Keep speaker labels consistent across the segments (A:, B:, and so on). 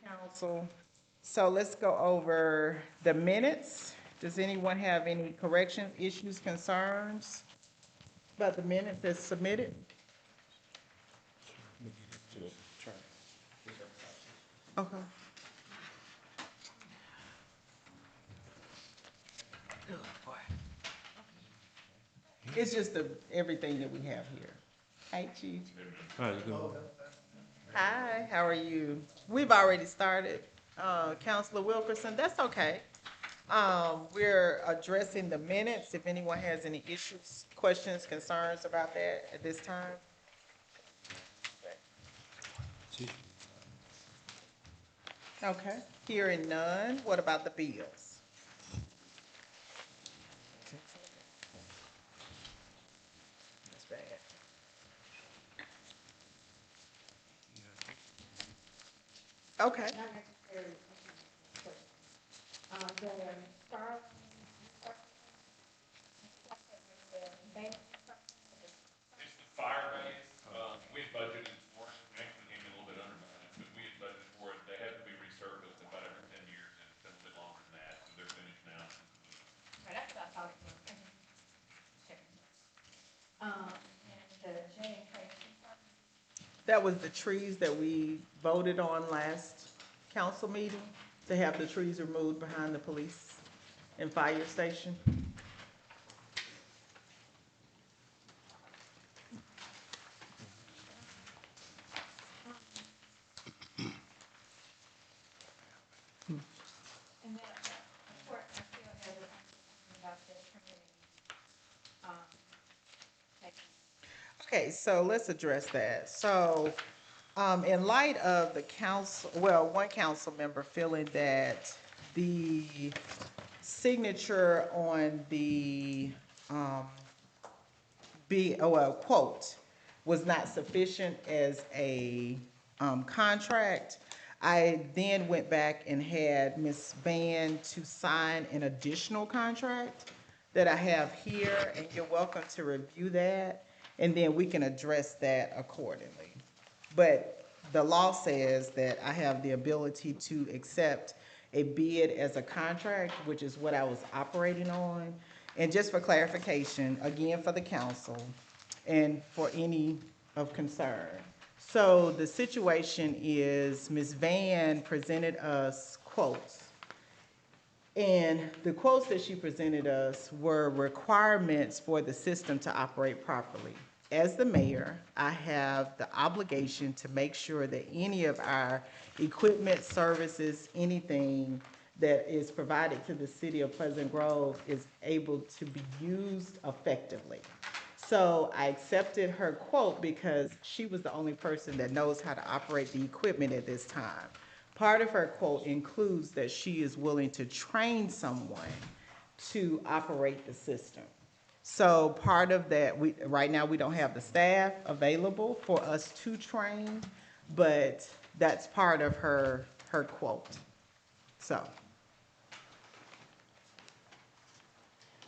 A: Council. So let's go over the minutes. Does anyone have any corrections, issues, concerns about the minutes that's submitted? Okay. It's just everything that we have here. Hi, Chief.
B: All right, go.
A: Hi, how are you? We've already started. Counselor Wilkerson, that's okay. We're addressing the minutes. If anyone has any issues, questions, concerns about that at this time? Okay, hearing none. What about the bills? That's bad. Okay.
C: Not necessarily, but, the star, bank,
D: It's the fire base, we had budgeted for it, we actually came in a little bit under budget, but we had budgeted for it, they have to be resurfaced about every 10 years, and it's been a little bit longer than that, so they're finished now.
C: right, that's what I thought it was. And the J and K.
A: That was the trees that we voted on last council meeting, to have the trees removed behind the police and fire station.
C: And then, of course, I still have the conversation about the community, um, taking.
A: Okay, so let's address that. So, in light of the council, well, one council member feeling that the signature on the, quote, was not sufficient as a, contract, I then went back and had Ms. Van to sign an additional contract that I have here, and you're welcome to review that, and then we can address that accordingly. But the law says that I have the ability to accept a bid as a contract, which is what I was operating on. And just for clarification, again for the council and for any of concern. So the situation is Ms. Van presented us quotes. And the quotes that she presented us were requirements for the system to operate properly. As the mayor, I have the obligation to make sure that any of our equipment, services, anything that is provided to the city of Pleasant Grove is able to be used effectively. So I accepted her quote because she was the only person that knows how to operate the equipment at this time. Part of her quote includes that she is willing to train someone to operate the system. So part of that, right now, we don't have the staff available for us to train, but that's part of her quote. So,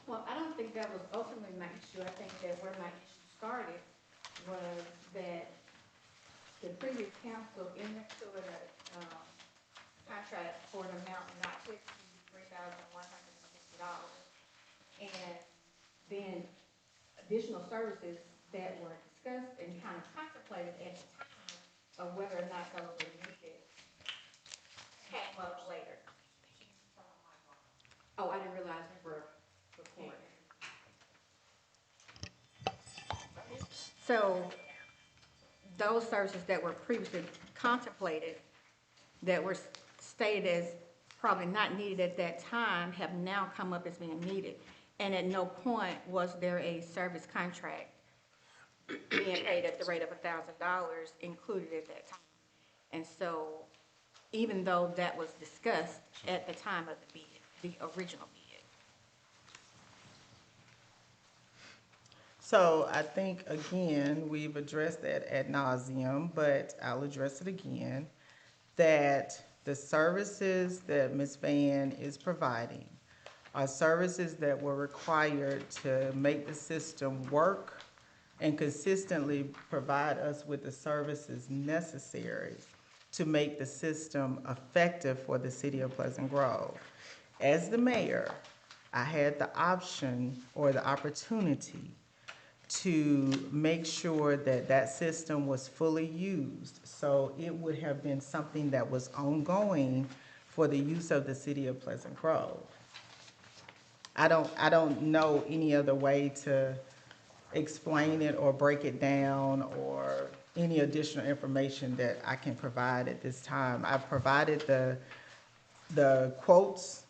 C: Well, I don't think that was ultimately my issue. I think that where my issue started was that the previous council entered a, contract for an amount not to exceed $3,150. And then additional services that were discussed and kind of contemplated at the time of whether or not those were needed came up later. Oh, I didn't realize we were recording. So those services that were previously contemplated, that were stated as probably not needed at that time, have now come up as being needed. And at no point was there a service contract being paid at the rate of $1,000 included at that time. And so, even though that was discussed at the time of the bid, the original bid.
A: so I think, again, we've addressed that ad nauseum, but I'll address it again, that the services that Ms. Van is providing are services that were required to make the system work and consistently provide us with the services necessary to make the system effective for the city of Pleasant Grove. As the mayor, I had the option or the opportunity to make sure that that system was fully used. So it would have been something that was ongoing for the use of the city of Pleasant Grove. I don't know any other way to explain it or break it down or any additional information that I can provide at this time. I've provided the quotes,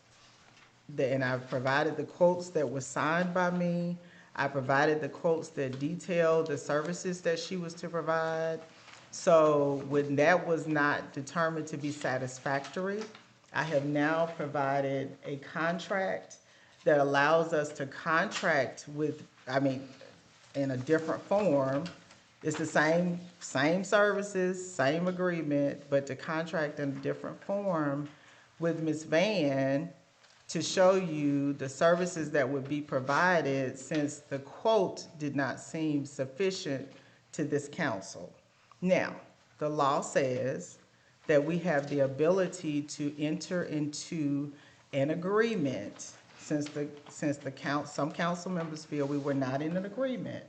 A: and I've provided the quotes that were signed by me. I provided the quotes that detailed the services that she was to provide. So when that was not determined to be satisfactory, I have now provided a contract that allows us to contract with, in a different form. It's the same services, same agreement, but to contract in a different form with Ms. Van to show you the services that would be provided, since the quote did not seem sufficient to this council. Now, the law says that we have the ability to enter into an agreement, since some council members feel we were not in an agreement,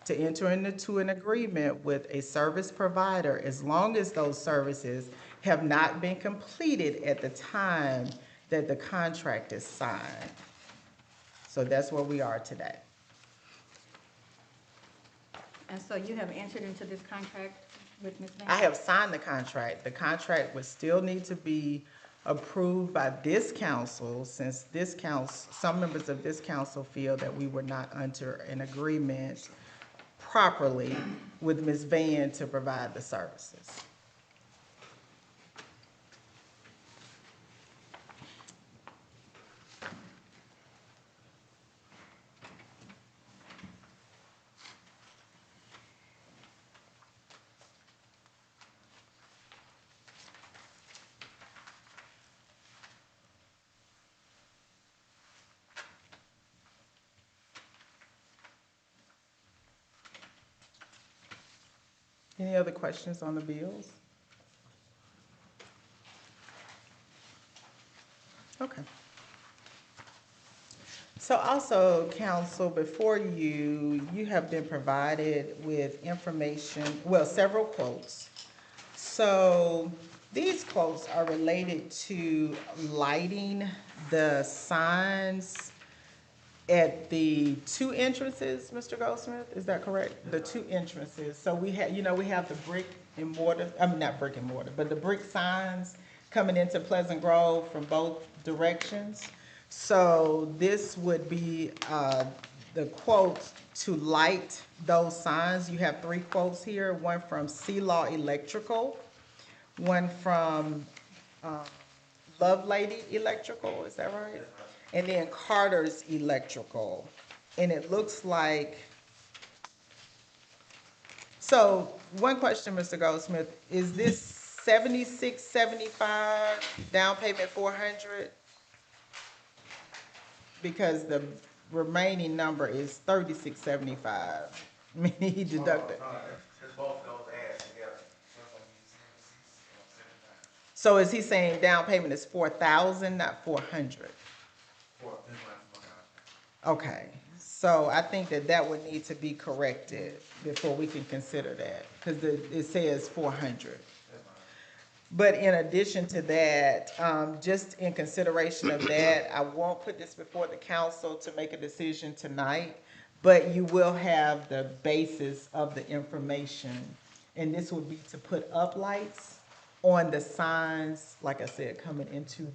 A: to enter into an agreement with a service provider as long as those services have not been completed at the time that the contract is signed. So that's where we are today.
C: And so you have entered into this contract with Ms. Van?
A: I have signed the contract. The contract would still need to be approved by this council, since this council, some members of this council feel that we were not under an agreement properly with Ms. Van to provide the services. Any other questions on the bills? Okay. So also, council, before you have been provided with information, well, several quotes. So these quotes are related to lighting the signs at the two entrances, Mr. Goldsmith, is that correct? The two entrances. So we have, we have the brick and mortar, not brick and mortar, but the brick signs coming into Pleasant Grove from both directions. So this would be the quote to light those signs. You have three quotes here, one from C-Law Electrical, one from Love Lady Electrical, is that right? And then Carter's Electrical. And it looks like, so one question, Mr. Goldsmith, is this 7675 down payment 400? Because the remaining number is 3675. Meaning he deducted.
B: It's both those ads together.
A: So is he saying down payment is 4,000, not 400? Okay, so I think that would need to be corrected before we can consider that, because it says 400. But in addition to that, just in consideration of that, I won't put this before the council to make a decision tonight, but you will have the basis of the information. And this would be to put up lights on the signs, like I said, coming into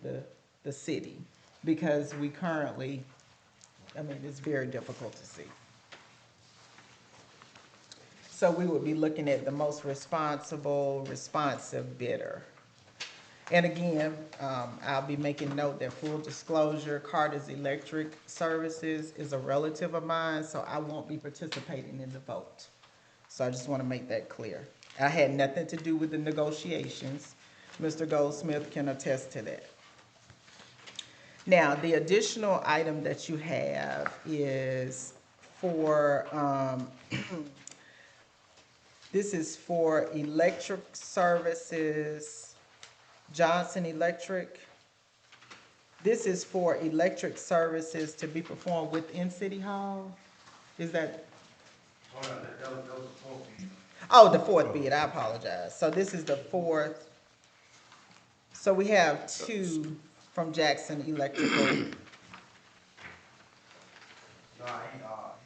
A: the city, because we currently, it's very difficult to see. So we would be looking at the most responsive bidder. And again, I'll be making note that full disclosure, Carter's Electric Services is a relative of mine, so I won't be participating in the vote. So I just want to make that clear. I had nothing to do with the negotiations. Mr. Goldsmith can attest to that. Now, the additional item that you have is for This is for electric services, Johnson Electric. This is for electric services to be performed within City Hall. Is that,
B: Oh, no, that was the fourth meeting.
A: oh, the fourth bid, I apologize. So this is the fourth. So we have two from Jackson Electrical.
B: No, he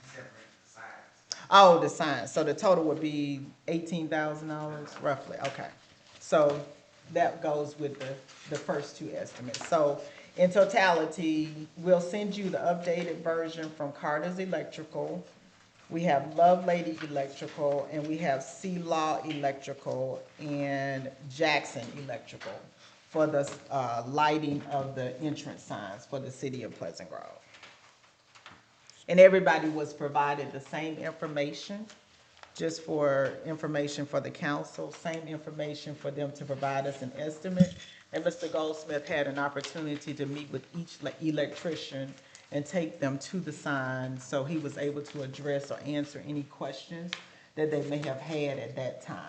B: separated the signs.
A: Oh, the sign, so the total would be $18,000 roughly, okay. So that goes with the first two estimates. So in totality, we'll send you the updated version from Carter's Electrical. We have Love Lady Electrical, and we have C Law Electrical and Jackson Electrical for the, lighting of the entrance signs for the city of Pleasant Grove. And everybody was provided the same information, just for information for the council, same information for them to provide us an estimate. And Mr. Goldsmith had an opportunity to meet with each electrician and take them to the sign, so he was able to address or answer any questions that they may have had at that time.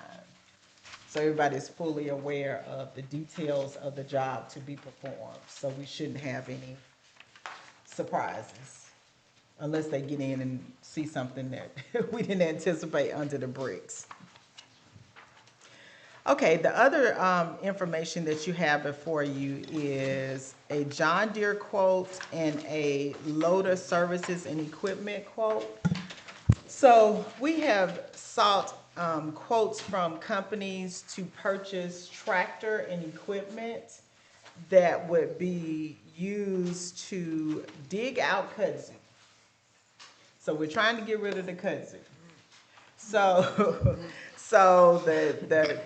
A: So everybody's fully aware of the details of the job to be performed, so we shouldn't have any surprises, unless they get in and see something that we didn't anticipate under the bricks. Okay, the other information that you have before you is a John Deere quote and a loader services and equipment quote. So we have sought quotes from companies to purchase tractor and equipment that would be used to dig out kudzu. So we're trying to get rid of the kudzu. So the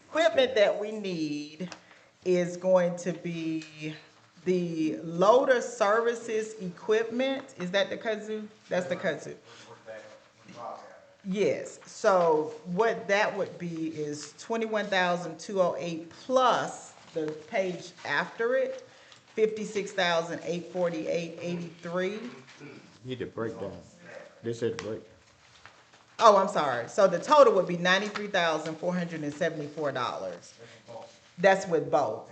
A: equipment that we need is going to be the loader services equipment. Is that the kudzu? That's the kudzu.
B: What's that? Involved that?
A: Yes, so what that would be is 21,208 plus the page after it, 56,848.83.
E: Need the breakdown. This is the break.
A: Oh, I'm sorry. So the total would be $93,474. That's with both,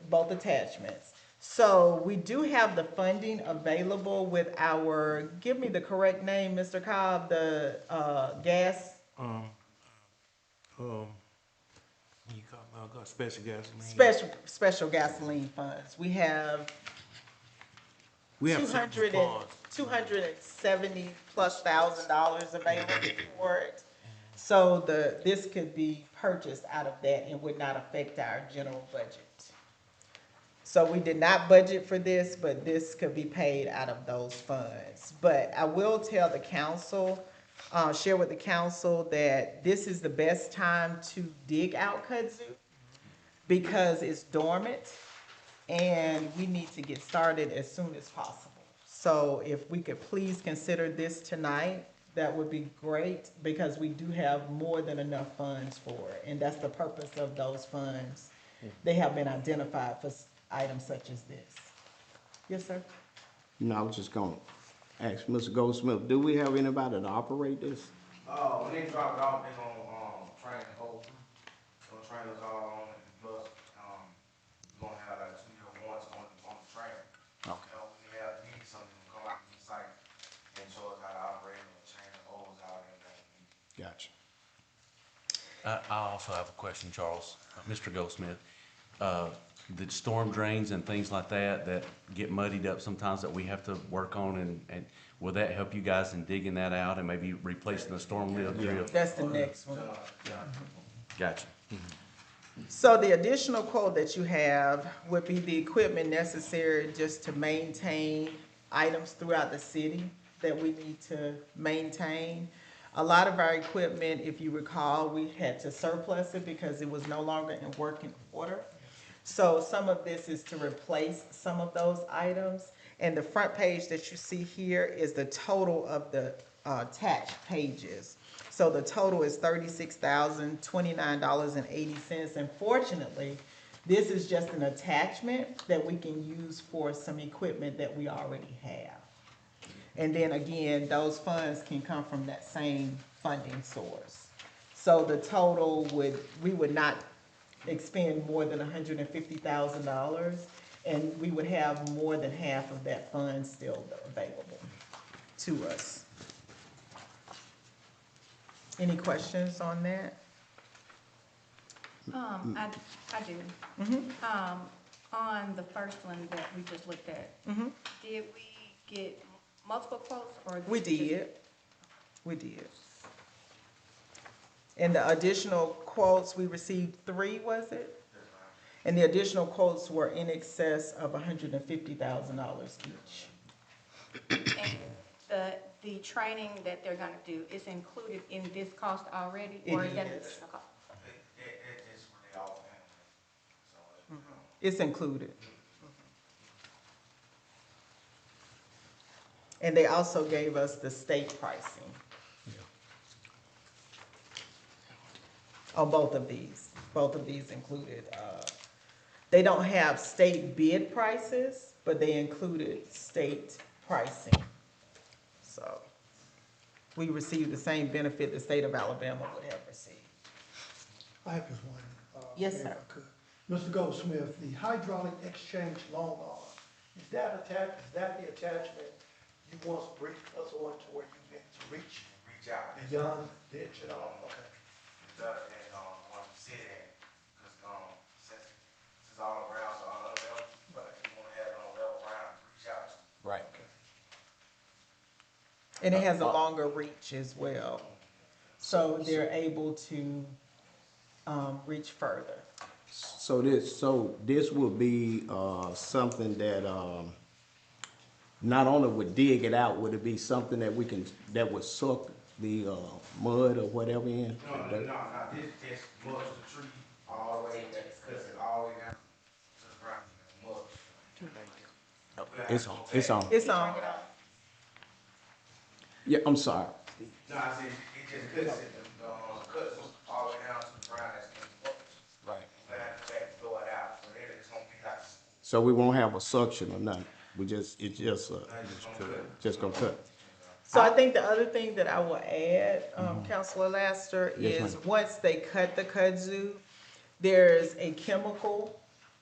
A: both attachments. So we do have the funding available with our, give me the correct name, Mr. Cobb, the gas,
F: You got special gasoline.
A: special gasoline funds. We have
F: We have several funds.
A: $270 plus thousand available for it. So this could be purchased out of that and would not affect our general budget. So we did not budget for this, but this could be paid out of those funds. But I will tell the council, share with the council that this is the best time to dig out kudzu because it's dormant and we need to get started as soon as possible. So if we could please consider this tonight, that would be great because we do have more than enough funds for it. And that's the purpose of those funds. They have been identified for items such as this. Yes, sir?
E: No, I was just gonna ask Mr. Goldsmith, do we have anybody to operate this?
B: When they drop it off, they gonna train the whole crew. Gonna train us all on it, plus, we're gonna have like 2 year warranty on the training.
E: Okay.
B: We need something to come out to the site and show us how to operate and change the oils out and everything.
E: Gotcha.
F: I also have a question, Charles, Mr. Goldsmith. The storm drains and things like that get muddied up sometimes that we have to work on and will that help you guys in digging that out and maybe replacing the storm drill?
A: That's the next one.
F: Gotcha.
A: So the additional quote that you have would be the equipment necessary just to maintain items throughout the city that we need to maintain. A lot of our equipment, if you recall, we had to surplus it because it was no longer in working order. So some of this is to replace some of those items. And the front page that you see here is the total of the attached pages. So the total is $36,029.80. And fortunately, this is just an attachment that we can use for some equipment that we already have. And then again, those funds can come from that same funding source. So the total we would not expend more than $150,000, and we would have more than half of that fund still available to us. Any questions on that?
C: I do. On the first one that we just looked at, did we get multiple quotes or?
A: We did. We did. And the additional quotes, we received 3, was it? And the additional quotes were in excess of $150,000 each.
C: And the training that they're gonna do is included in this cost already?
A: It
C: Or is that
A: is.
C: additional cost?
B: It's what they all family. So,
A: It's included. And they also gave us the state pricing on both of these. Both of these included, they don't have state bid prices, but they included state pricing. So we received the same benefit the state of Alabama would have received.
G: I have just one.
A: Yes,
G: if
A: sir.
G: I could. Mr. Goldsmith, the hydraulic exchange long arm, is that the attachment you once briefed us on to where you meant to reach
B: reach out.
G: beyond the ditch at all? Okay.
B: When we sit at, cause, since all around, so all level, but you wanna have it on level ground, reach out to.
E: Right.
A: And it has a longer reach as well. So they're able to, reach further.
E: So this would be, something that, not only would dig it out, would it be something that that would suck the, mud or whatever in?
B: No, this just mulch the tree all the way, cuts it all the way down to the ground, mulch.
E: It's on.
A: It's on.
E: Yeah, I'm sorry.
B: No, I said, it just cuts it, cuts all the way down to the ground, that's in the mulch.
E: Right.
B: But I have to go back and throw it out, so then it's gonna be like,
E: So we won't have a suction or nothing. It's just gonna cut.
A: So I think the other thing that I will add, Counselor Laster,
E: Yes,
A: is
E: ma'am.
A: once they cut the kudzu, there's a chemical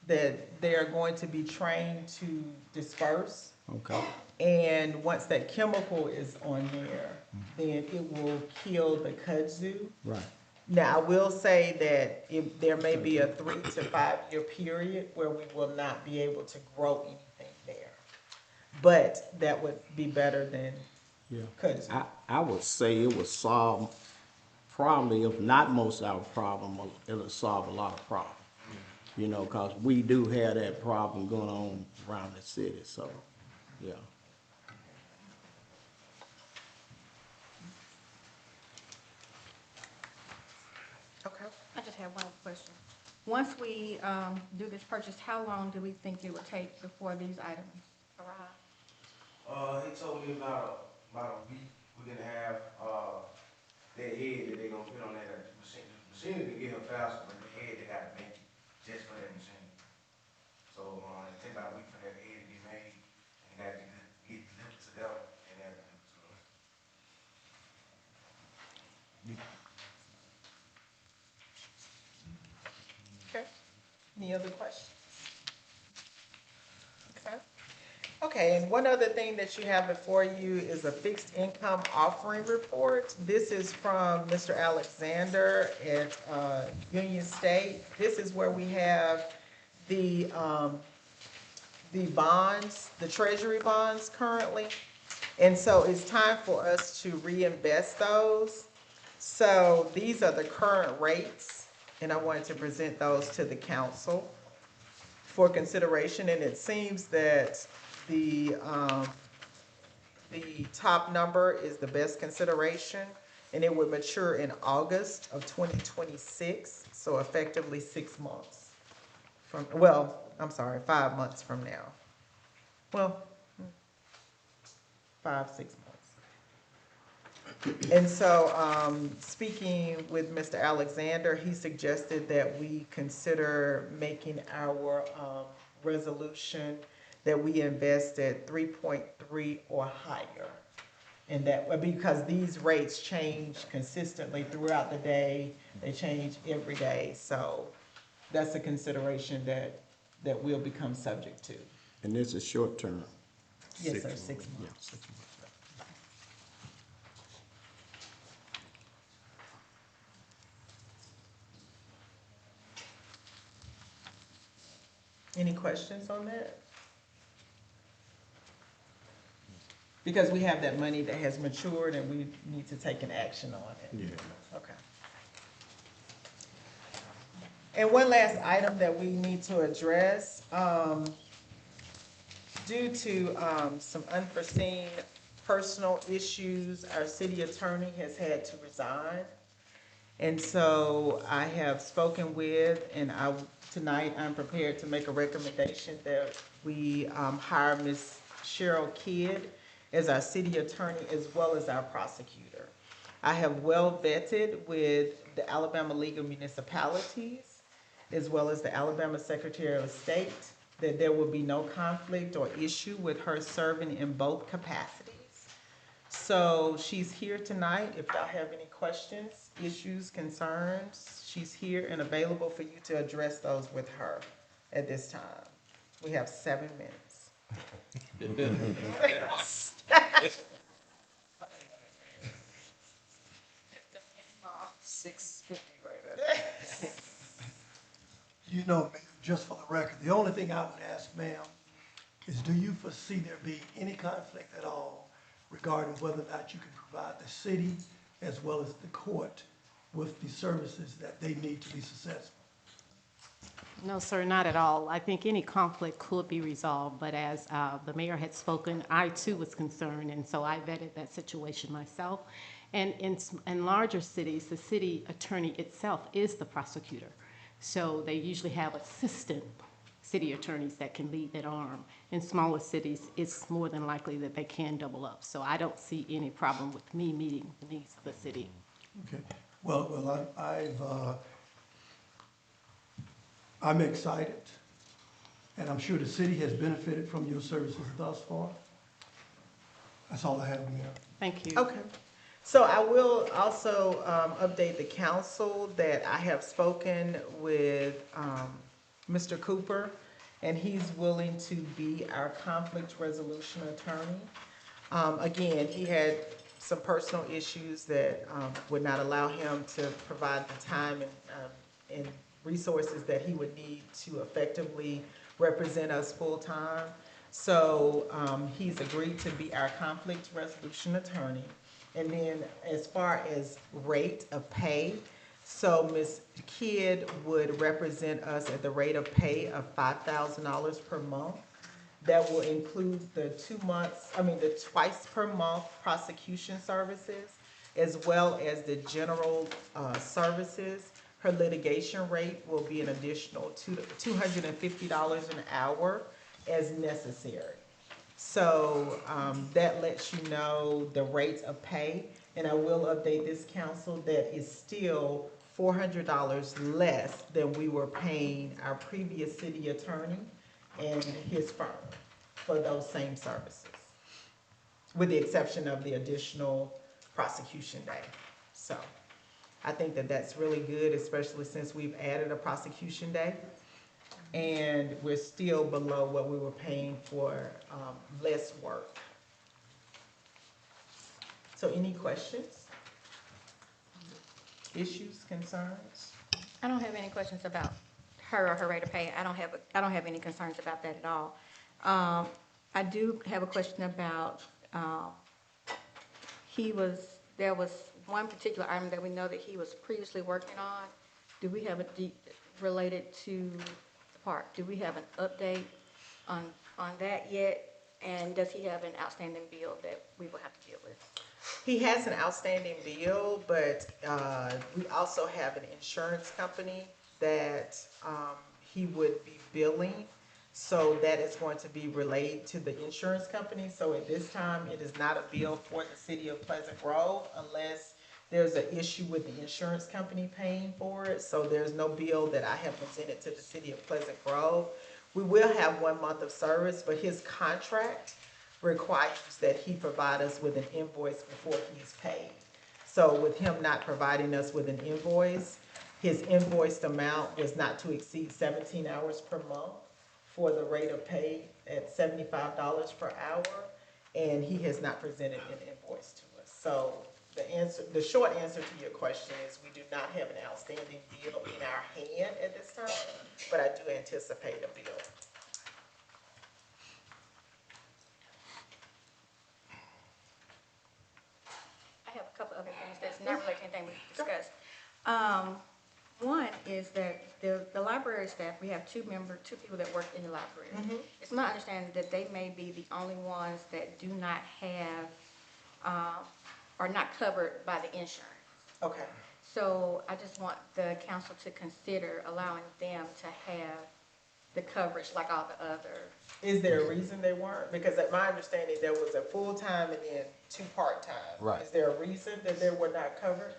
A: that they are going to be trained to disperse.
E: Okay.
A: And once that chemical is on there, then it will kill the kudzu.
E: Right.
A: Now, I will say that there may be a 3 to 5 year period where we will not be able to grow anything there. But that would be better than
E: Yeah.
A: kudzu.
E: I would say it would solve probably, if not most of our problem, it'll solve a lot of problems. You know, cause we do have that problem going on around the city, so, yeah.
A: Okay.
C: I just have one question. Once we, do this purchase, how long do we think it would take before these items arrive?
B: he told me about a week, we're gonna have, that head that they gonna put on that machine. The machine can get here faster, but the head they gotta make it just for that machine. So, it take about a week for that head to get made, and that to get delivered to them, and that delivered to us.
A: Okay. Any other questions? Okay. Okay, and one other thing that you have before you is a fixed income offering report. This is from Mr. Alexander at Union State. This is where we have the bonds, the treasury bonds currently. And so it's time for us to reinvest those. So these are the current rates, and I wanted to present those to the council for consideration. And it seems that the top number is the best consideration, and it would mature in August of 2026, so effectively 6 months from, well, I'm sorry, 5 months from now. Well, 5, 6 months. And so, speaking with Mr. Alexander, he suggested that we consider making our resolution that we invest at 3.3 or higher And that, because these rates change consistently throughout the day, they change every day, so that's a consideration that we'll become subject to.
E: And this is short term.
A: Yes, sir, 6
E: Yeah,
A: months.
E: 6 months.
A: Any questions on that? Because we have that money that has matured and we need to take an action on it.
E: Yeah.
A: Okay. And one last item that we need to address, due to, some unforeseen personal issues, our city attorney has had to resign. And so I have spoken with, and tonight I'm prepared to make a recommendation that we, hire Ms. Cheryl Kidd as our city attorney as well as our prosecutor. I have well vetted with the Alabama League of Municipalities as well as the Alabama Secretary of State that there will be no conflict or issue with her serving in both capacities. So she's here tonight. If y'all have any questions, issues, concerns, she's here and available for you to address those with her at this time. We have 7 minutes.
G: You know, ma'am, just for the record, the only thing I would ask, ma'am, is do you foresee there be any conflict at all regarding whether or not you can provide the city as well as the court with the services that they need to be successful?
H: No, sir, not at all. I think any conflict could be resolved, but as the mayor had spoken, I too was concerned, and so I vetted that situation myself. And in larger cities, the city attorney itself is the prosecutor. So they usually have assistant city attorneys that can lead that arm. In smaller cities, it's more than likely that they can double up. So I don't see any problem with me meeting the needs of the city.
G: Okay, I'm excited, and I'm sure the city has benefited from your services thus far. That's all I have, Mayor.
H: Thank you.
A: Okay. So I will also update the council that I have spoken with Mr. Cooper, and he's willing to be our conflict resolution attorney. Again, he had some personal issues that would not allow him to provide the time and resources that he would need to effectively represent us full-time. So he's agreed to be our conflict resolution attorney. And then as far as rate of pay, so Ms. Kidd would represent us at the rate of pay of $5,000 per month. That will include the twice per month prosecution services, as well as the general services. Her litigation rate will be an additional $250 an hour as necessary. So that lets you know the rates of pay, and I will update this council that is still $400 less than we were paying our previous city attorney and his firm for those same services, with the exception of the additional prosecution day. So I think that that's really good, especially since we've added a prosecution day. And we're still below what we were paying for less work. So any questions? Issues, concerns?
C: I don't have any questions about her or her rate of pay. I don't have any concerns about that at all. I do have a question about, there was one particular item that we know that he was previously working on. Do we have related to the park? Do we have an update on that yet? And does he have an outstanding bill that we will have to deal with?
A: He has an outstanding bill, but we also have an insurance company that he would be billing. So that is going to be relayed to the insurance company. So at this time, it is not a bill for the city of Pleasant Grove unless there's an issue with the insurance company paying for it. So there's no bill that I have presented to the city of Pleasant Grove. We will have 1 month of service, but his contract requires that he provide us with an invoice before he's paid. So with him not providing us with an invoice, his invoiced amount was not to exceed 17 hours per month for the rate of pay at $75 per hour, and he has not presented an invoice to us. So the short answer to your question is we do not have an outstanding bill in our hand at this time, but I do anticipate a bill.
C: I have a couple other things that's not related to anything we discussed. One is that the library staff, we have two people that work in the library. It's my understanding that they may be the only ones that do not have, are not covered by the insurance.
A: Okay.
C: So I just want the council to consider allowing them to have the coverage like all the other.
A: Is there a reason they weren't? Because at my understanding, there was a full-time and then two part-time.
E: Right.
A: Is there a reason that they were not covered?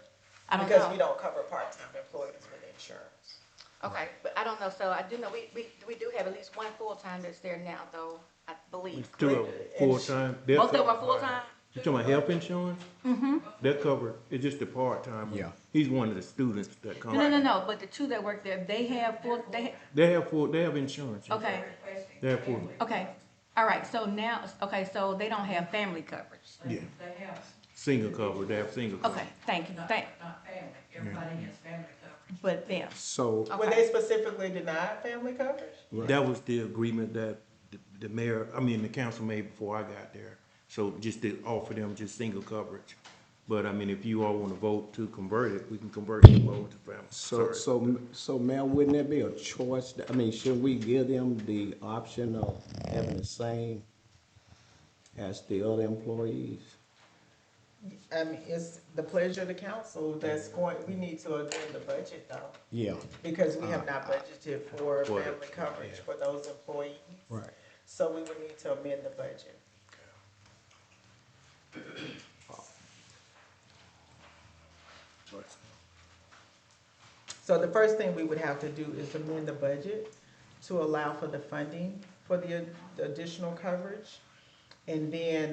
C: I don't
A: Because
C: know.
A: we don't cover part-time employees with insurance.
C: Okay, but I don't know, so I do know, we do have at least one full-time that's there now, though, I believe.
I: Two of them, full-time. They're
C: Both of them are
I: covered by-
C: full-time?
I: You talking about health insurance? Mm-hmm. They're covered, it's just the part-time.
E: Yeah.
I: He's one of the students that come.
C: No, but the two that work there, they have
I: They have insurance. yes.
C: okay,
I: They have full,
C: okay. All right, so now, okay, so they don't have family coverage.
I: yeah. Single cover, they have single cover.
C: Okay, thank you,
J: Not family, everybody has family coverage.
C: but them.
E: So,
A: Were they specifically denied family coverage?
I: That was the agreement that the mayor, the council made before I got there. So just to offer them just single coverage. But if you all wanna vote to convert it, we can convert it over to family. Sorry.
E: so Mel, wouldn't that be a choice? Should we give them the option of having the same as the other employees?
A: It's the pleasure of the council we need to amend the budget though,
E: Yeah.
A: because we have not budgeted for
I: For the-
A: family coverage for those employees.
E: Right.
A: So we would need to amend the budget. So the first thing we would have to do is amend the budget to allow for the funding for the additional coverage. And then,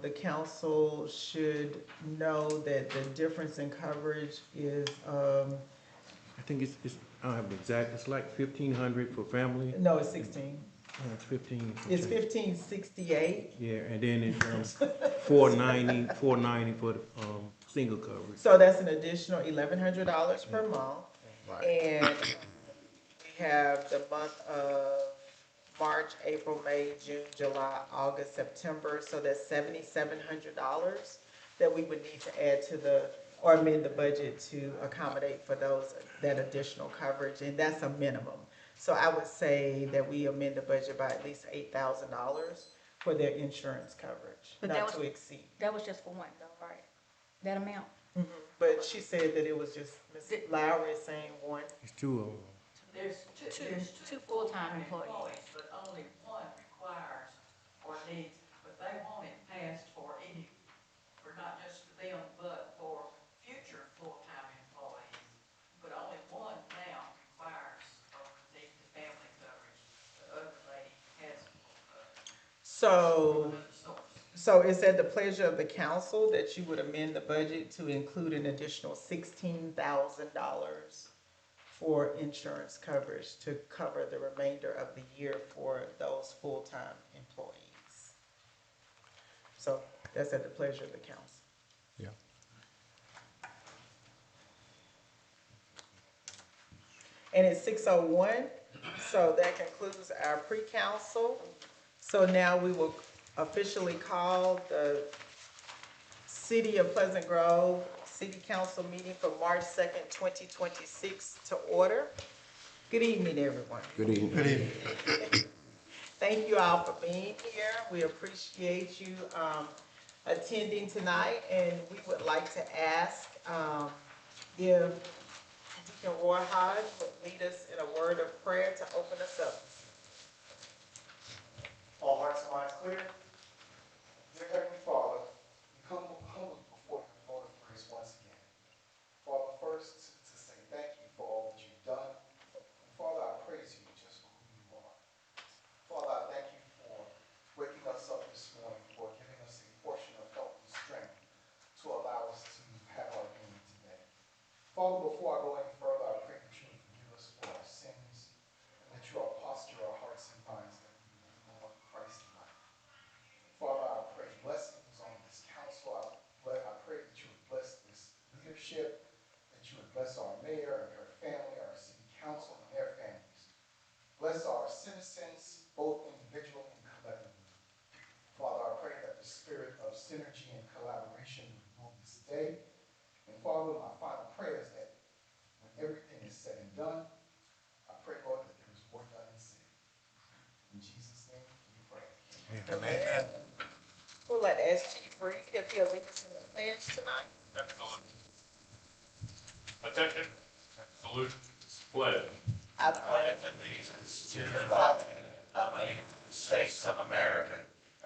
A: the council should know that the difference in coverage is,
I: I think it's, I don't have the exact, it's like 1,500 for family.
A: no, it's 16.
I: It's 15.
A: It's 1568.
I: Yeah, and then it's, 490 for the, single coverage.
A: So that's an additional $1,100 per month.
E: Right.
A: And we have the month of March, April, May, June, July, August, September, so that's $7,700 that we would need to add to or amend the budget to accommodate for that additional coverage, and that's a minimum. So I would say that we amend the budget by at least $8,000 for their insurance coverage,
C: But that
A: not
C: was-
A: to exceed.
C: That was just for one though, right? That amount?
A: But she said that it was just, Ms. Lowry is saying one.
I: It's two of them.
J: There's
C: Two full-time employees.
J: But only one requires or needs, but they want it passed for not just for them, but for future full-time employees. But only one now requires or needs the family coverage. The other lady has
A: So,
J: another source.
A: so it's at the pleasure of the council that you would amend the budget to include an additional $16,000 for insurance coverage to cover the remainder of the year for those full-time employees. So that's at the pleasure of the council.
E: Yeah.
A: And it's 6:01, so that concludes our pre-council. So now we will officially call the City of Pleasant Grove City Council meeting for March 2nd, 2026 to order. Good evening, everyone.
E: Good evening. Good evening.
A: Thank you all for being here. We appreciate you attending tonight, and we would like to ask if Deacon Roy Hodge would lead us in a word of prayer to open us up.
B: All hearts and minds clear? Dear Heavenly Father, we come humbly before your throne of grace once again. Father, first to say thank you for all that you've done. And Father, I praise you just for who you are. Father, I thank you for waking us up this morning
K: before I go any further, I pray that you will forgive us for our sins and that you will posture our hearts and minds that we may be more Christ like. Father, I pray blessings on this council. I pray that you would bless this leadership, that you would bless our mayor and her family, our city council and their families. Bless our citizens, both individually and collectively. Father, I pray that the spirit of synergy and collaboration would move this day. And Father, my final prayer is that when everything is said and done, I pray, Lord, that there is more done and said. In Jesus' name, we pray.
A: Amen. We'll let SG Free give the allegiance and the pledge tonight.
D: Attention, salute, pledge.
A: I pledge allegiance to the flag of the United States of America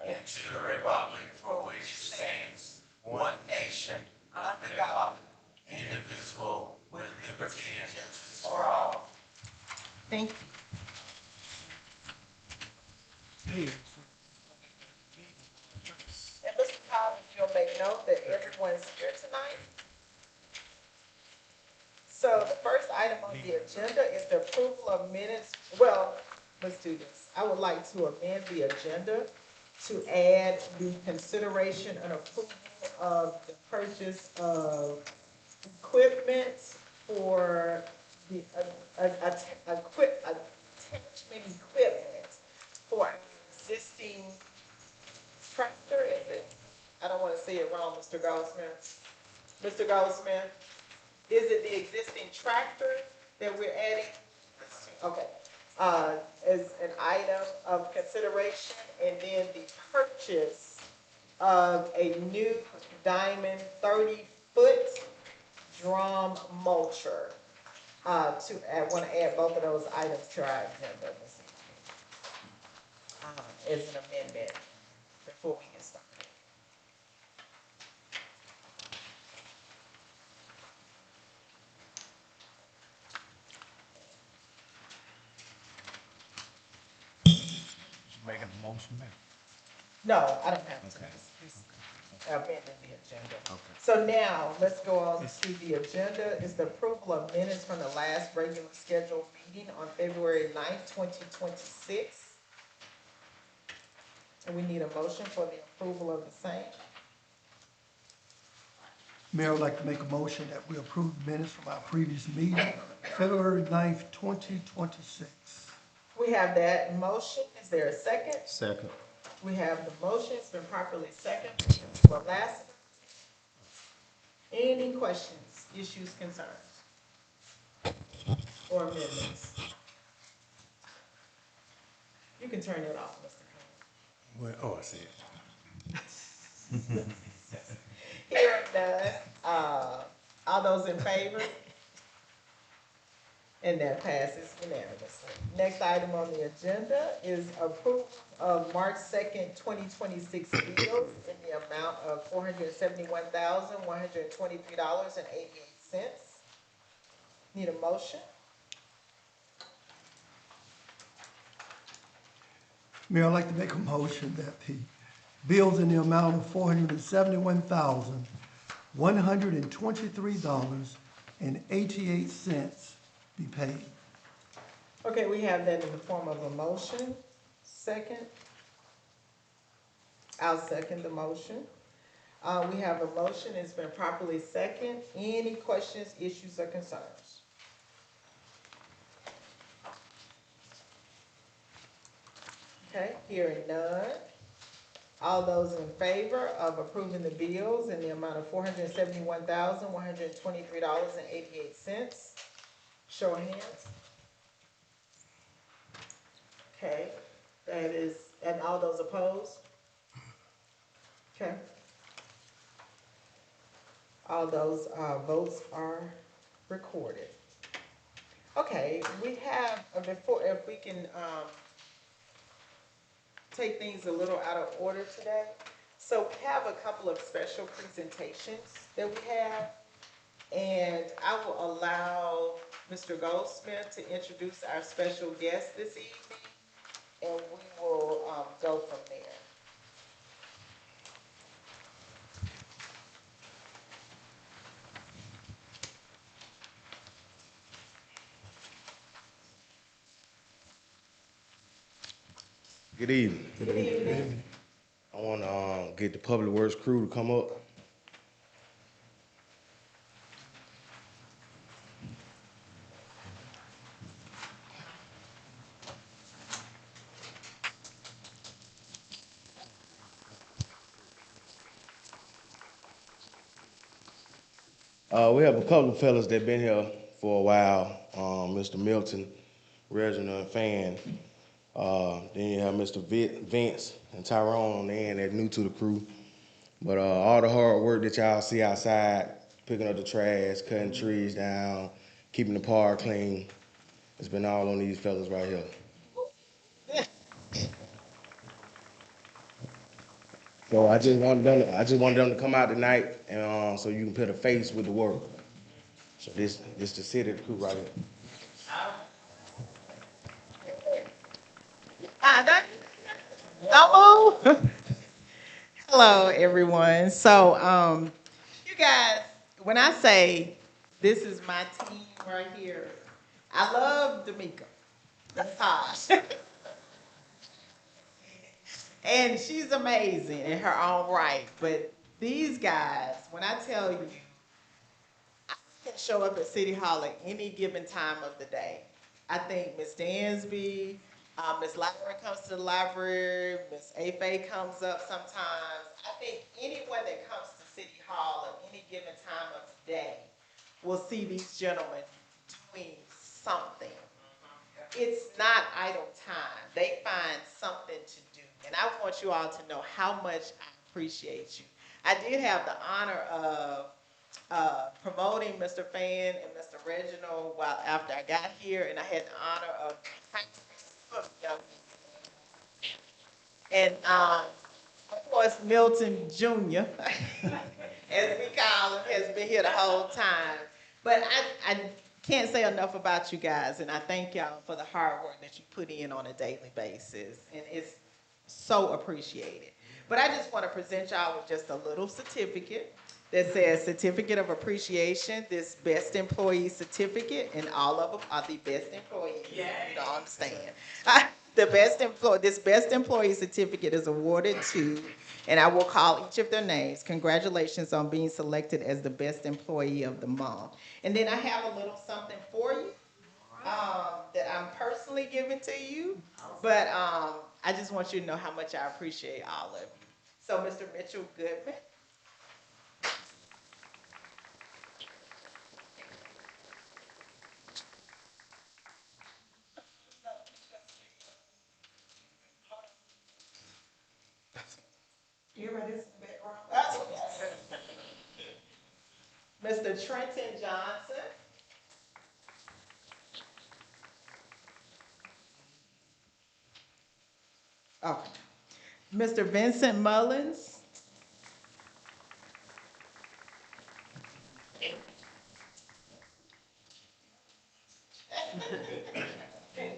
A: and to the republic for which it stands, one nation, under God, indivisible, with liberty and justice for all. Thank you. And Mr. Collins, you'll make note that everyone's here tonight. So the first item on the agenda is the approval of minutes. Well, let's do this. I would like to amend the agenda to add the consideration and approval of the purchase of equipment for the, attachment equipment for our existing tractor, is it? I don't want to say it wrong, Mr. Goldsmith. Mr. Goldsmith? Is it the existing tractor that we're adding? Okay. As an item of consideration, and then the purchase of a new Diamond 30-foot drum mulcher. I want to add both of those items to our agenda this evening. As an amendment before we get started.
L: Making a motion now?
A: No, I don't have to. It's amending the agenda. So now, let's go on to the agenda. It's the approval of minutes from the last regular scheduled meeting on February 9th, 2026. And we need a motion for the approval of the same.
G: Mayor would like to make a motion that we approve the minutes from our previous meeting, February 9th, 2026.
A: We have that motion. Is there a second?
E: Second.
A: We have the motion. It's been properly seconded. For last, any questions, issues, concerns, or amendments? You can turn it off, Mr.
I: Well, oh, I see it.
A: Hearing none, all those in favor? And that passes unanimously. Next item on the agenda is approval of March 2nd, 2026 bills in the amount of $471,123.88. Need a motion?
G: Mayor, I'd like to make a motion that the bills in the amount of $471,123.88 be paid.
A: Okay, we have that in the form of a motion. Second? I'll second the motion. We have a motion. It's been properly second. Any questions, issues, or concerns? Okay, hearing none. All those in favor of approving the bills in the amount of $471,123.88, show of hands. Okay, that is, and all those opposed? Okay. All those votes are recorded. Okay, we have, before, if we can take things a little out of order today. So we have a couple of special presentations that we have, and I will allow Mr. Goldsmith to introduce our special guest this evening, and we will go from there.
B: Good evening.
G: Good evening.
B: I want to get the public works crew to come up. We have a couple of fellas that been here for a while. Mr. Milton, Reginald, and Fan. Then you have Mr. Vince and Tyrone on the end that new to the crew. But all the hard work that y'all see outside, picking up the trash, cutting trees down, keeping the park clean, it's been all on these fellas right here. So I just wanted them to come out tonight, and so you can put a face with the work. So this the city crew right here.
A: Don't move. Hello, everyone. So, you guys, when I say this is my team right here, I love D'Amica. That's Tosh. And she's amazing in her own right. But these guys, when I tell you, I can show up at City Hall at any given time of the day. I think Miss Dansby, Miss Library comes to the library, Miss Afe comes up sometimes. I think anyone that comes to City Hall at any given time of the day will see these gentlemen doing something. It's not idle time. They find something to do. And I want you all to know how much I appreciate you. I did have the honor of promoting Mr. Fan and Mr. Reginald while after I got here, and I had the honor of and of course Milton Jr. as we call him has been here the whole time. But I can't say enough about you guys, and I thank y'all for the hard work that you put in on a daily basis, and it's so appreciated. But I just want to present y'all with just a little certificate that says Certificate of Appreciation, this best employee certificate, and all of them are the best employees. You don't understand. This best employee certificate is awarded to, and I will call each of their names. Congratulations on being selected as the best employee of the month. And then I have a little something for you that I'm personally giving to you, but I just want you to know how much I appreciate all of you. So, Mr. Mitchell Goodman. Everybody is in the background. Mr. Trenton Johnson. Okay. Mr. Vincent Mullins.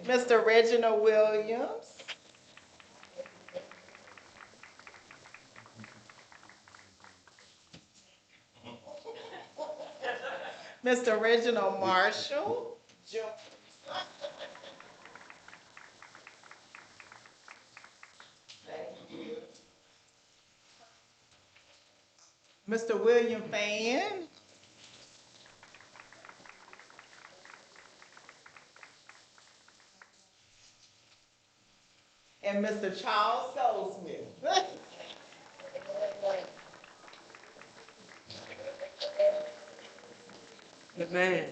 A: Mr. Reginald Williams. Mr. Reginald Marshall. Mr. William Fan. And Mr. Charles Goldsmith.
J: Good man.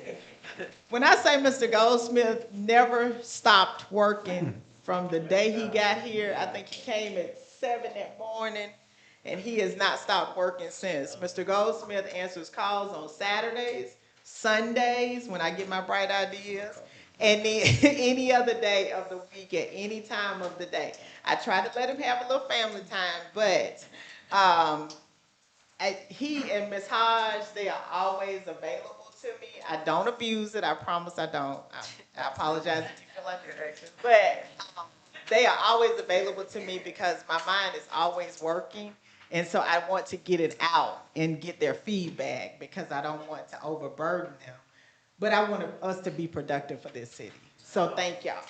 A: When I say Mr. Goldsmith never stopped working from the day he got here, I think he came at 7 that morning, and he has not stopped working since. Mr. Goldsmith answers calls on Saturdays, Sundays, when I get my bright ideas, and then any other day of the week at any time of the day. I try to let him have a little family time, but he and Miss Hodge, they are always available to me. I don't abuse it. I promise I don't. I apologize if you feel like that. But they are always available to me because my mind is always working. And so I want to get it out and get their feedback because I don't want to overburden them. But I want us to be productive for this city. So thank y'all.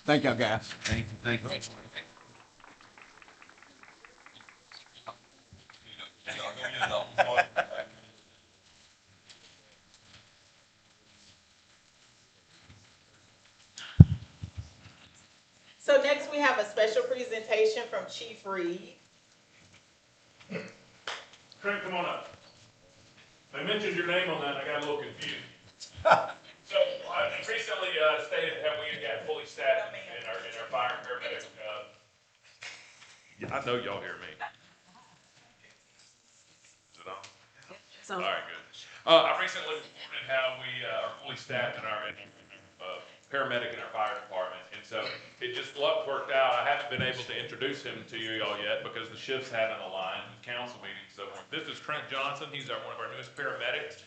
E: Thank y'all, guys.
F: Thank you.
A: So next we have a special presentation from Chief Reed.
D: Trent, come on up. I mentioned your name on that, and I got a little confused. So, I recently stated that we got fully staffed in our fire and paramedic, yeah, I know y'all hear me. Is it on? All right, good. I recently reported how we are fully staffed in our paramedic in our fire department, and so it just luck worked out. I haven't been able to introduce him to you all yet because the shifts haven't aligned with council meetings and so forth. This is Trent Johnson. He's one of our newest paramedics.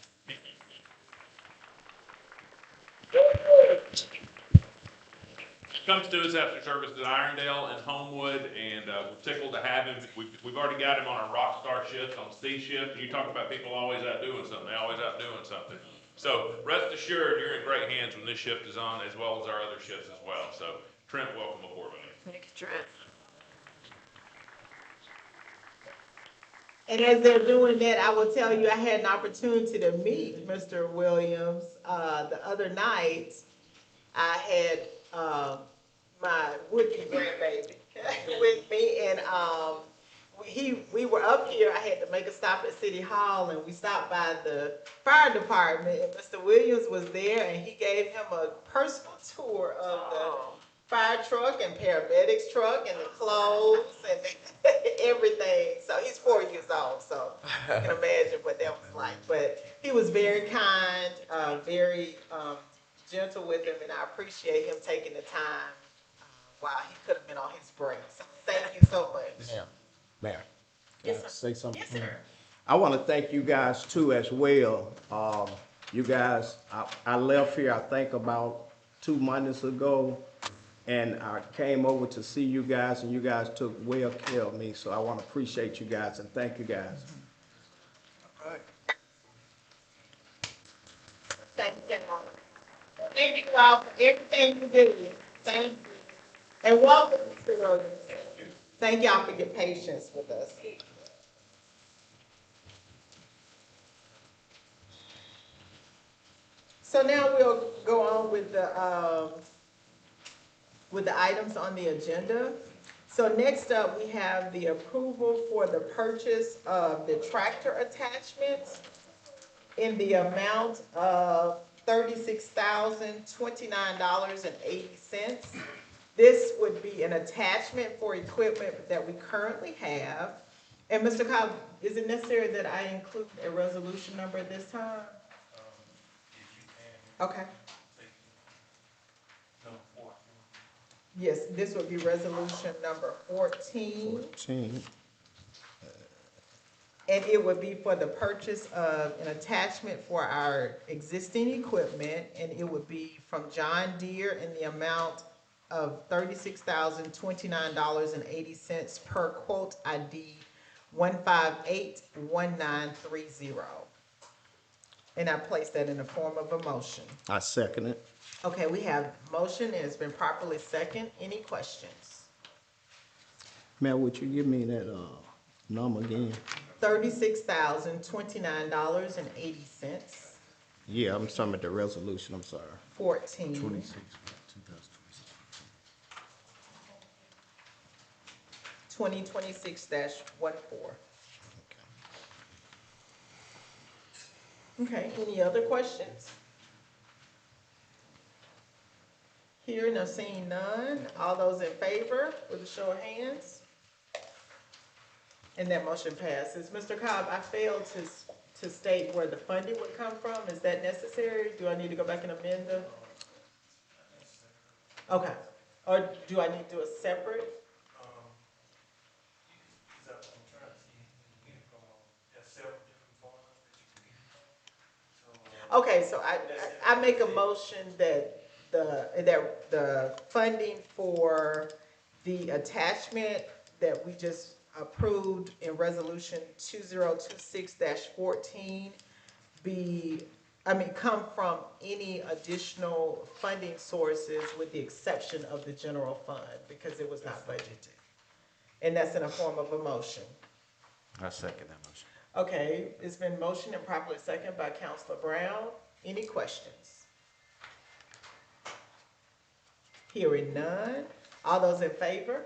D: Comes to us after service at Irondale and Homewood, and we're tickled to have him. We've already got him on our rock star shift, on C shift, and you talk about people always out doing something. They always out doing something. So rest assured, you're in great hands when this shift is on, as well as our other shifts as well. So Trent, welcome aboard, buddy.
J: Thank you, Trent.
A: And as they're doing that, I will tell you, I had an opportunity to meet Mr. Williams the other night. I had my would-be grandbaby with me, and we were up here. I had to make a stop at City Hall, and we stopped by the fire department, and Mr. Williams was there, and he gave him a personal tour of the fire truck and paramedics truck and the clothes and everything. So he's 4 years old, so you can imagine what that was like. But he was very kind, very gentle with him, and I appreciate him taking the time while he could have been on his break. So thank you so much.
E: Mayor,
A: Yes,
E: can I
A: sir.
E: say something?
A: Yes, sir.
E: I want to thank you guys too as well. You guys, I left here, I think about 2 months ago, and I came over to see you guys, and you guys took well care of me, so I want to appreciate you guys and thank you guys.
G: All right.
A: Thank you. Thank you all for everything you do. Thank you. And welcome, Mr. Williams. Thank y'all for your patience with us. So now we'll go on with the items on the agenda. So next up, we have the approval for the purchase of the tractor attachments in the amount of $36,029.80. This would be an attachment for equipment that we currently have. And Mr. Cobb, is it necessary that I include a resolution number at this time? Okay. Yes, this would be resolution number 14.
E: 14.
A: And it would be for the purchase of an attachment for our existing equipment, and it would be from John Deere in the amount of $36,029.80 per quote ID 1581930. And I place that in the form of a motion.
E: I second it.
A: Okay, we have motion, and it's been properly second. Any questions?
E: Mayor, would you give me that, number again?
A: $36,029.80.
E: Yeah, I'm talking about the resolution, I'm sorry.
A: 14. 2026-14. Okay, any other questions? Hearing or seeing none, all those in favor with a show of hands? And that motion passes. Mr. Cobb, I failed to state where the funding would come from. Is that necessary? Do I need to go back and amend the? Okay, or do I need to do a separate? Okay, so I make a motion that the funding for the attachment that we just approved in resolution 2026-14 be come from any additional funding sources with the exception of the general fund, because it was not budgeted. And that's in a form of a motion.
F: I second that motion.
A: Okay, it's been motioned and properly seconded by Counselor Brown. Any questions? Hearing none. All those in favor?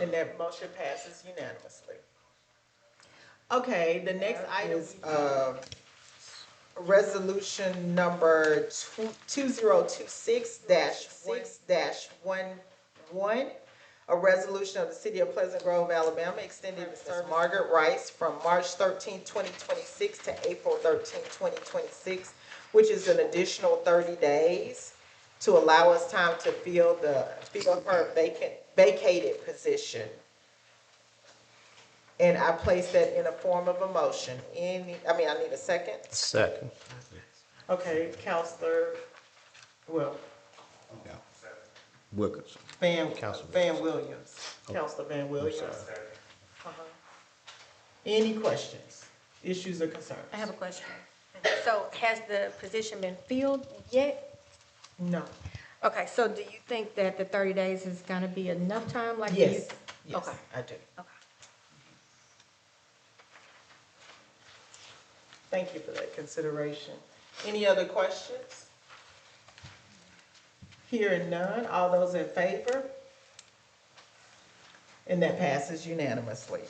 A: And that motion passes unanimously. Okay, the next item is, resolution number 2026-6-11, a resolution of the City of Pleasant Grove, Alabama, extending the service of Margaret Rice from March 13, 2026 to April 13, 2026, which is an additional 30 days to allow us time to fill her vacated position. And I place that in a form of a motion. I need a second.
E: Second.
A: Okay, Counselor,
E: Wilkerson.
A: Van Williams. Counselor Van Williams. Uh-huh. Any questions, issues, or concerns?
L: I have a question. So has the position been filled yet?
A: No.
L: Okay, so do you think that the 30 days is gonna be enough time? Like,
A: Yes, yes,
L: Okay.
A: I do.
L: Okay.
A: Thank you for that consideration. Any other questions? Hearing none, all those in favor? And that passes unanimously.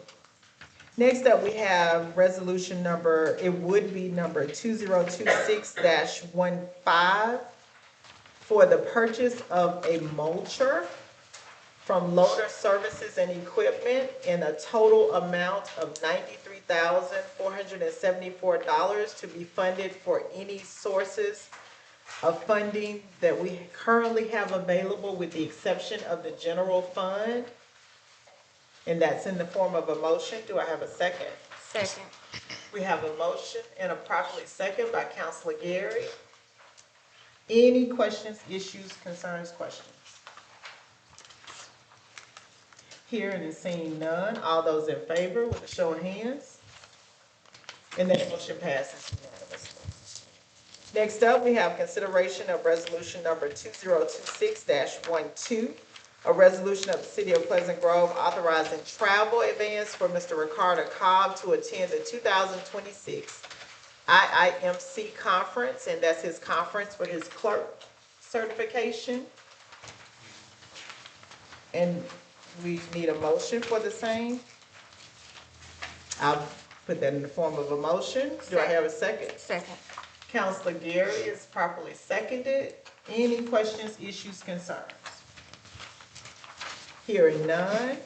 A: Next up, we have resolution number, it would be number 2026-15 for the purchase of a mulcher from Loader Services and Equipment in a total amount of $93,474 to be funded for any sources of funding that we currently have available with the exception of the general fund. And that's in the form of a motion. Do I have a second?
L: Second.
A: We have a motion and a properly second by Counselor Gary. Any questions, issues, concerns, questions? Hearing and seeing none, all those in favor with a show of hands. And that motion passes unanimously. Next up, we have consideration of resolution number 2026-12, a resolution of the City of Pleasant Grove authorizing travel advance for Mr. Ricardo Cobb to attend the 2026 IIMC conference, and that's his conference for his clerk certification. And we need a motion for the same. I'll put that in the form of a motion. Do I have a second?
L: Second.
A: Counselor Gary is properly seconded. Any questions, issues, concerns? Hearing none.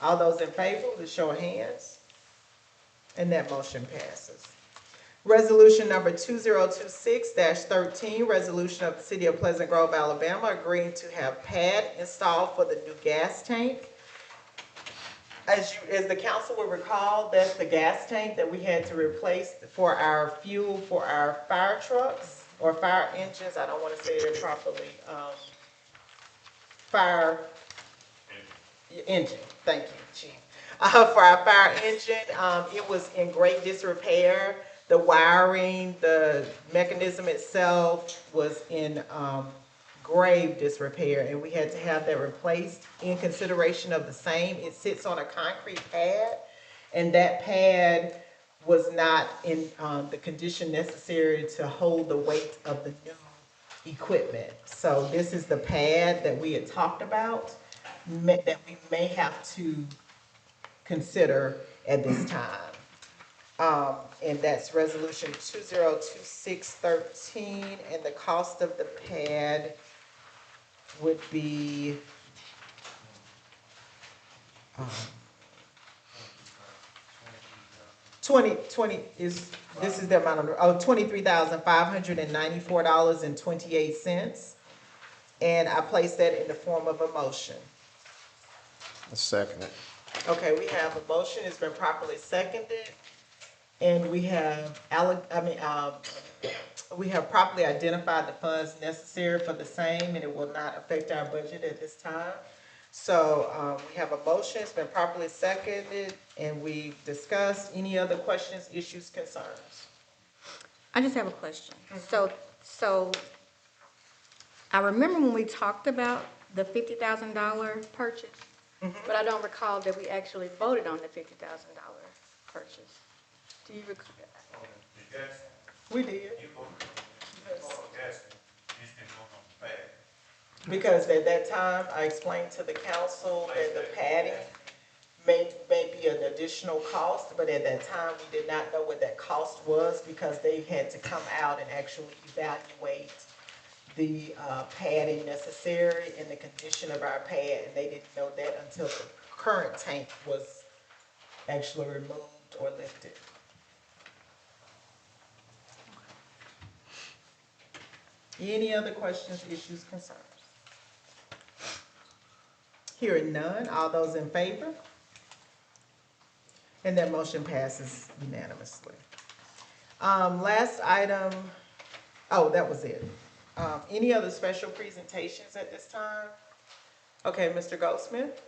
A: All those in favor with a show of hands. And that motion passes. Resolution number 2026-13, resolution of the City of Pleasant Grove, Alabama, agreeing to have pad installed for the new gas tank. As the council will recall, that's the gas tank that we had to replace for our fuel for our fire trucks or fire engines. I don't want to say it improperly. Fire engine. Thank you, Chief. For our fire engine, it was in great disrepair. The wiring, the mechanism itself was in grave disrepair, and we had to have that replaced in consideration of the same. It sits on a concrete pad, and that pad was not in the condition necessary to hold the weight of the new equipment. So this is the pad that we had talked about that we may have to consider at this time. And that's resolution 2026-13, and the cost of the pad would be this is the amount of $23,594.28, and I place that in the form of a motion.
E: A second.
A: Okay, we have a motion. It's been properly seconded. And we have, we have properly identified the funds necessary for the same, and it will not affect our budget at this time. So we have a motion, it's been properly seconded, and we discussed. Any other questions, issues, concerns?
L: I just have a question. So I remember when we talked about the $50,000 purchase, but I don't recall that we actually voted on the $50,000 purchase. Do you recall?
A: We did.
B: Yes.
A: Because at that time, I explained to the council that the padding may be an additional cost, but at that time, we did not know what that cost was because they had to come out and actually evaluate the padding necessary and the condition of our pad, and they didn't know that until the current tank was actually removed or lifted. Any other questions, issues, concerns? Hearing none, all those in favor? And that motion passes unanimously. Last item, oh, that was it. Any other special presentations at this time? Okay, Mr. Goldsmith?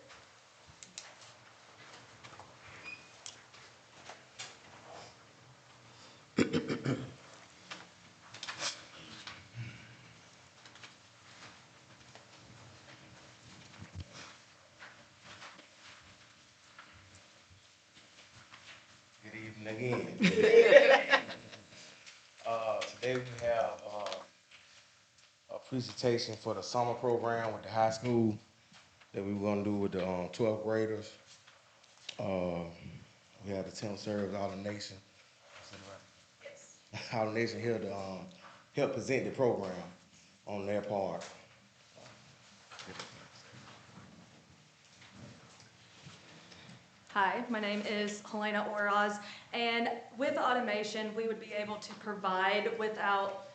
B: Good evening again. Today we have a presentation for the summer program with the high school that we were gonna do with the 12th graders. We have the 10th serves all the nation. All the nation here to help present the program on their part.
M: Hi, my name is Helena Oraz, and with automation, we would be able to provide without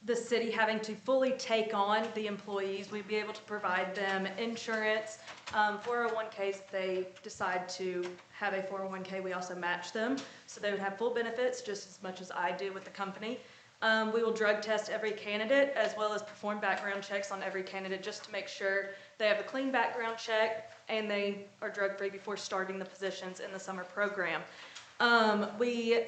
M: the city having to fully take on the employees. We'd be able to provide them insurance, 401ks if they decide to have a 401k, we also match them. So they would have full benefits just as much as I do with the company. We will drug test every candidate as well as perform background checks on every candidate just to make sure they have a clean background check and they are drug-free before starting the positions in the summer program. We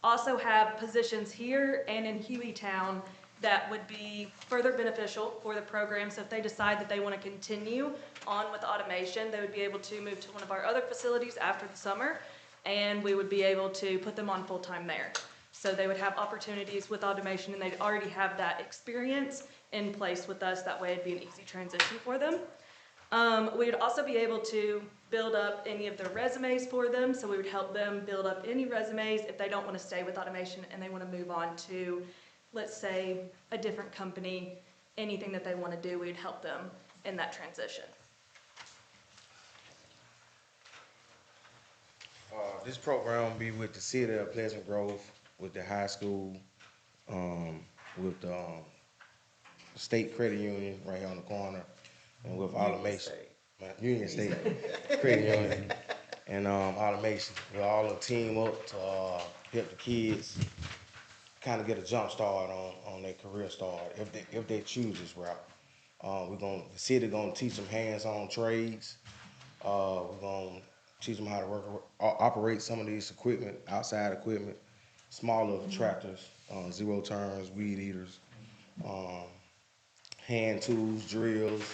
M: also have positions here and in Hueytown that would be further beneficial for the program. So if they decide that they want to continue on with automation, they would be able to move to one of our other facilities after the summer, and we would be able to put them on full-time there. So they would have opportunities with automation, and they'd already have that experience in place with us. That way it'd be an easy transition for them. We would also be able to build up any of their resumes for them. So we would help them build up any resumes if they don't want to stay with automation and they want to move on to, let's say, a different company, anything that they want to do, we'd help them in that transition.
B: This program will be with the city of Pleasant Grove, with the high school, with the state credit union right here on the corner, and with automation. Union State Credit Union and automation. We'll all team up to help the kids kind of get a jump start on their career start if they choose this route. The city gonna teach them hands-on trades. We're gonna teach them how to operate some of these equipment, outside equipment, smaller tractors, zero turns, weed eaters, hand tools, drills,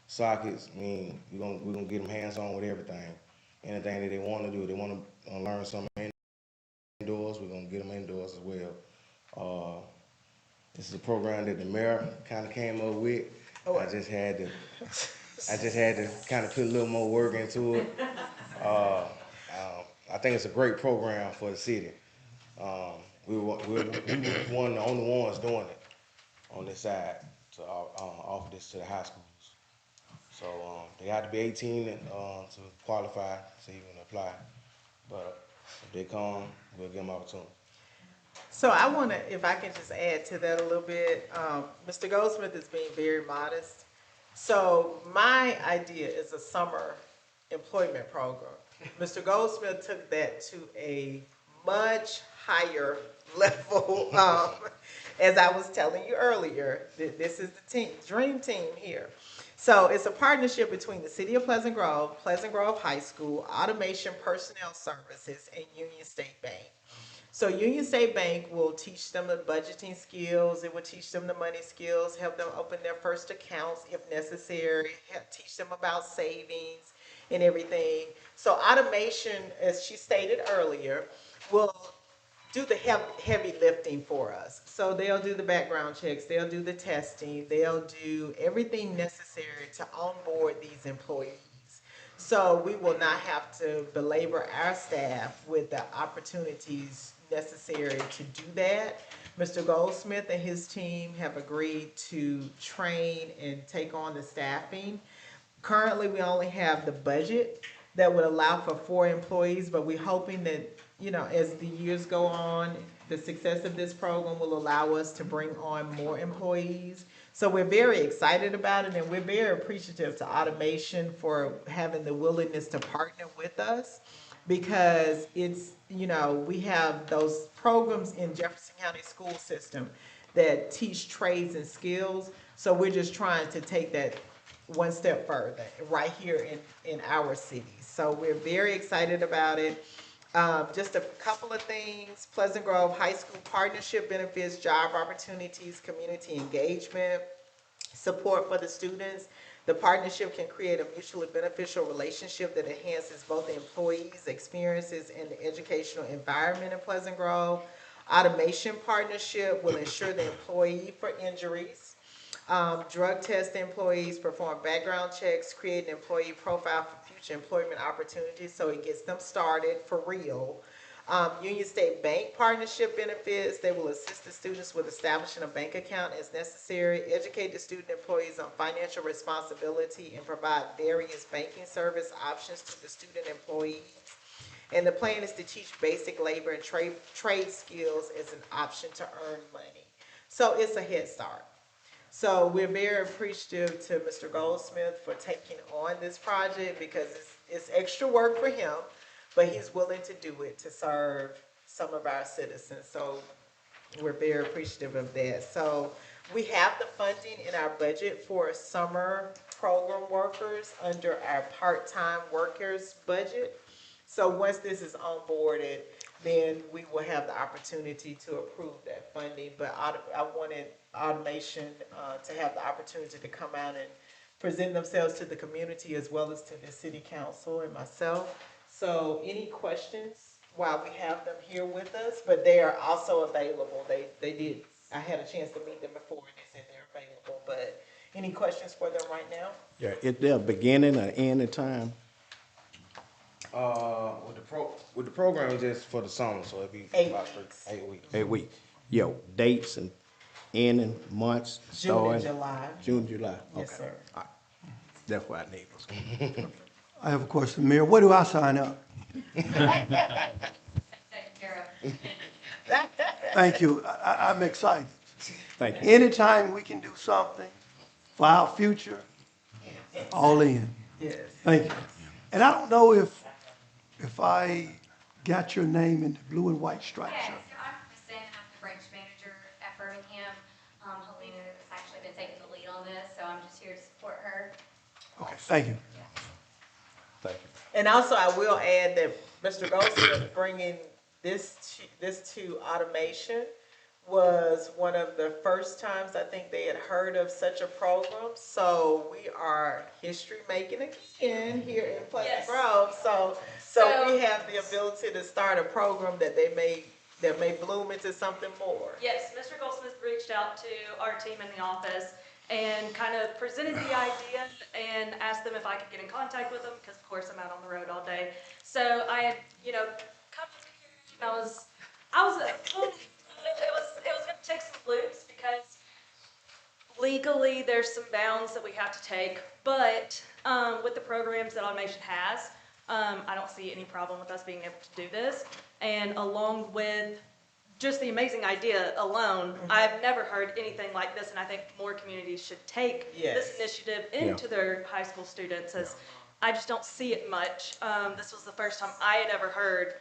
B: sockets. I mean, we're gonna get them hands-on with everything. Anything that they want to do, they want to learn something indoors, we're gonna get them indoors as well. This is a program that the mayor kind of came up with. I just had to kind of put a little more work into it. I think it's a great program for the city. We were one of the only ones doing it on this side to offer this to the high schools. So they have to be 18 to qualify to even apply. But if they come, we'll give them opportunity.
A: So I want to, if I can just add to that a little bit, Mr. Goldsmith is being very modest. So my idea is a summer employment program. Mr. Goldsmith took that to a much higher level. As I was telling you earlier, this is the dream team here. So it's a partnership between the City of Pleasant Grove High School, Automation Personnel Services, and Union State Bank. So Union State Bank will teach them the budgeting skills, it will teach them the money skills, help them open their first accounts if necessary, teach them about savings and everything. So automation, as she stated earlier, will do the heavy lifting for us. So they'll do the background checks, they'll do the testing, they'll do everything necessary to onboard these employees. So we will not have to belabor our staff with the opportunities necessary to do that. Mr. Goldsmith and his team have agreed to train and take on the staffing. Currently, we only have the budget that would allow for 4 employees, but we're hoping that, as the years go on, the success of this program will allow us to bring on more employees. So we're very excited about it, and we're very appreciative to Automation for having the willingness to partner with us, because it's, we have those programs in Jefferson County School System that teach trades and skills. So we're just trying to take that one step further right here in our city. So we're very excited about it. Just a couple of things: Pleasant Grove High School partnership benefits, job opportunities, community engagement, support for the students. The partnership can create a mutually beneficial relationship that enhances both the employees' experiences and the educational environment in Pleasant Grove. Automation partnership will ensure the employee for injuries. Drug test employees, perform background checks, create an employee profile for future employment opportunities, so it gets them started for real. Union State Bank partnership benefits: they will assist the students with establishing a bank account as necessary, educate the student employees on financial responsibility, and provide various banking service options to the student employees. And the plan is to teach basic labor and trade skills as an option to earn money. So it's a head start. So we're very appreciative to Mr. Goldsmith for taking on this project, because it's extra work for him, but he's willing to do it to serve some of our citizens. So we're very appreciative of that. So we have the funding in our budget for summer program workers under our part-time workers budget. So once this is onboarded, then we will have the opportunity to approve that funding. But I wanted Automation to have the opportunity to come out and present themselves to the community as well as to the city council and myself. So any questions while we have them here with us? But they are also available. I had a chance to meet them before, and they said they're available. But any questions for them right now?
E: Yeah, is there a beginning or end time?
B: With the program, it's just for the summer, so it'd be
A: 8
B: about
A: weeks.
B: 8 weeks.
E: 8 weeks. Yo, dates and ending, months,
A: June and
E: starting?
A: July.
E: June, July.
A: Yes,
E: Okay.
A: sir.
E: All right. That's what I need.
G: I have a question, Mayor. Where do I sign up? Thank you. I'm excited.
E: Thank you.
G: Anytime we can do something for our future, all in.
A: Yes.
G: Thank you. And I don't know if I got your name in the blue and white stripe
N: Yes,
G: shirt.
N: I'm Kristen, I'm the branch manager at Birmingham. Helena has actually been taking the lead on this, so I'm just here to support her.
G: Okay, thank you.
E: Thank you.
A: And also, I will add that Mr. Goldsmith bringing this to Automation was one of the first times I think they had heard of such a program. So we are history making again here in Pleasant
M: Yes.
A: Grove. So
M: So-
A: we have the ability to start a program that may bloom into something more.
M: Yes, Mr. Goldsmith reached out to our team in the office and kind of presented the idea and asked them if I could get in contact with them, because of course I'm out on the road all day. So I had, come to here, and I was it was gonna take some loops, because legally there's some bounds that we have to take, but with the programs that Automation has, I don't see any problem with us being able to do this. And along with just the amazing idea alone, I've never heard anything like this, and I think more communities should take this initiative into their high school students, as I just don't see it much. This was the first time I had ever heard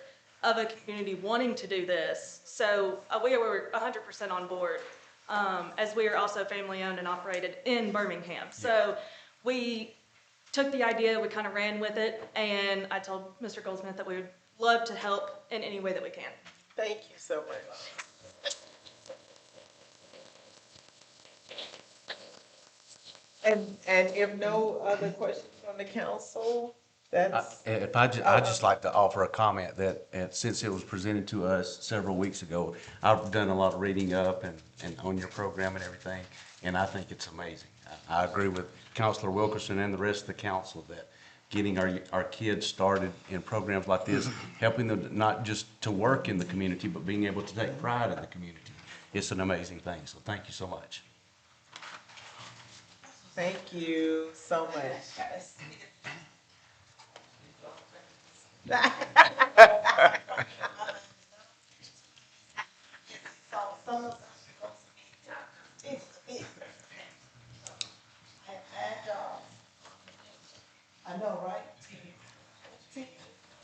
M: of a community wanting to do this. So we were 100% on board, as we are also family owned and operated in Birmingham. So we took the idea, we kind of ran with it, and I told Mr. Goldsmith that we would love to help in any way that we can.
A: Thank you so much. And if no other questions from the council, that's.
F: I'd just like to offer a comment that, since it was presented to us several weeks ago, I've done a lot of reading up and on your program and everything, and I think it's amazing. I agree with Counselor Wilkerson and the rest of the council that getting our kids started in programs like this, helping them not just to work in the community, but being able to take pride in the community. It's an amazing thing, so thank you so much.
A: Thank you so much. I know, right?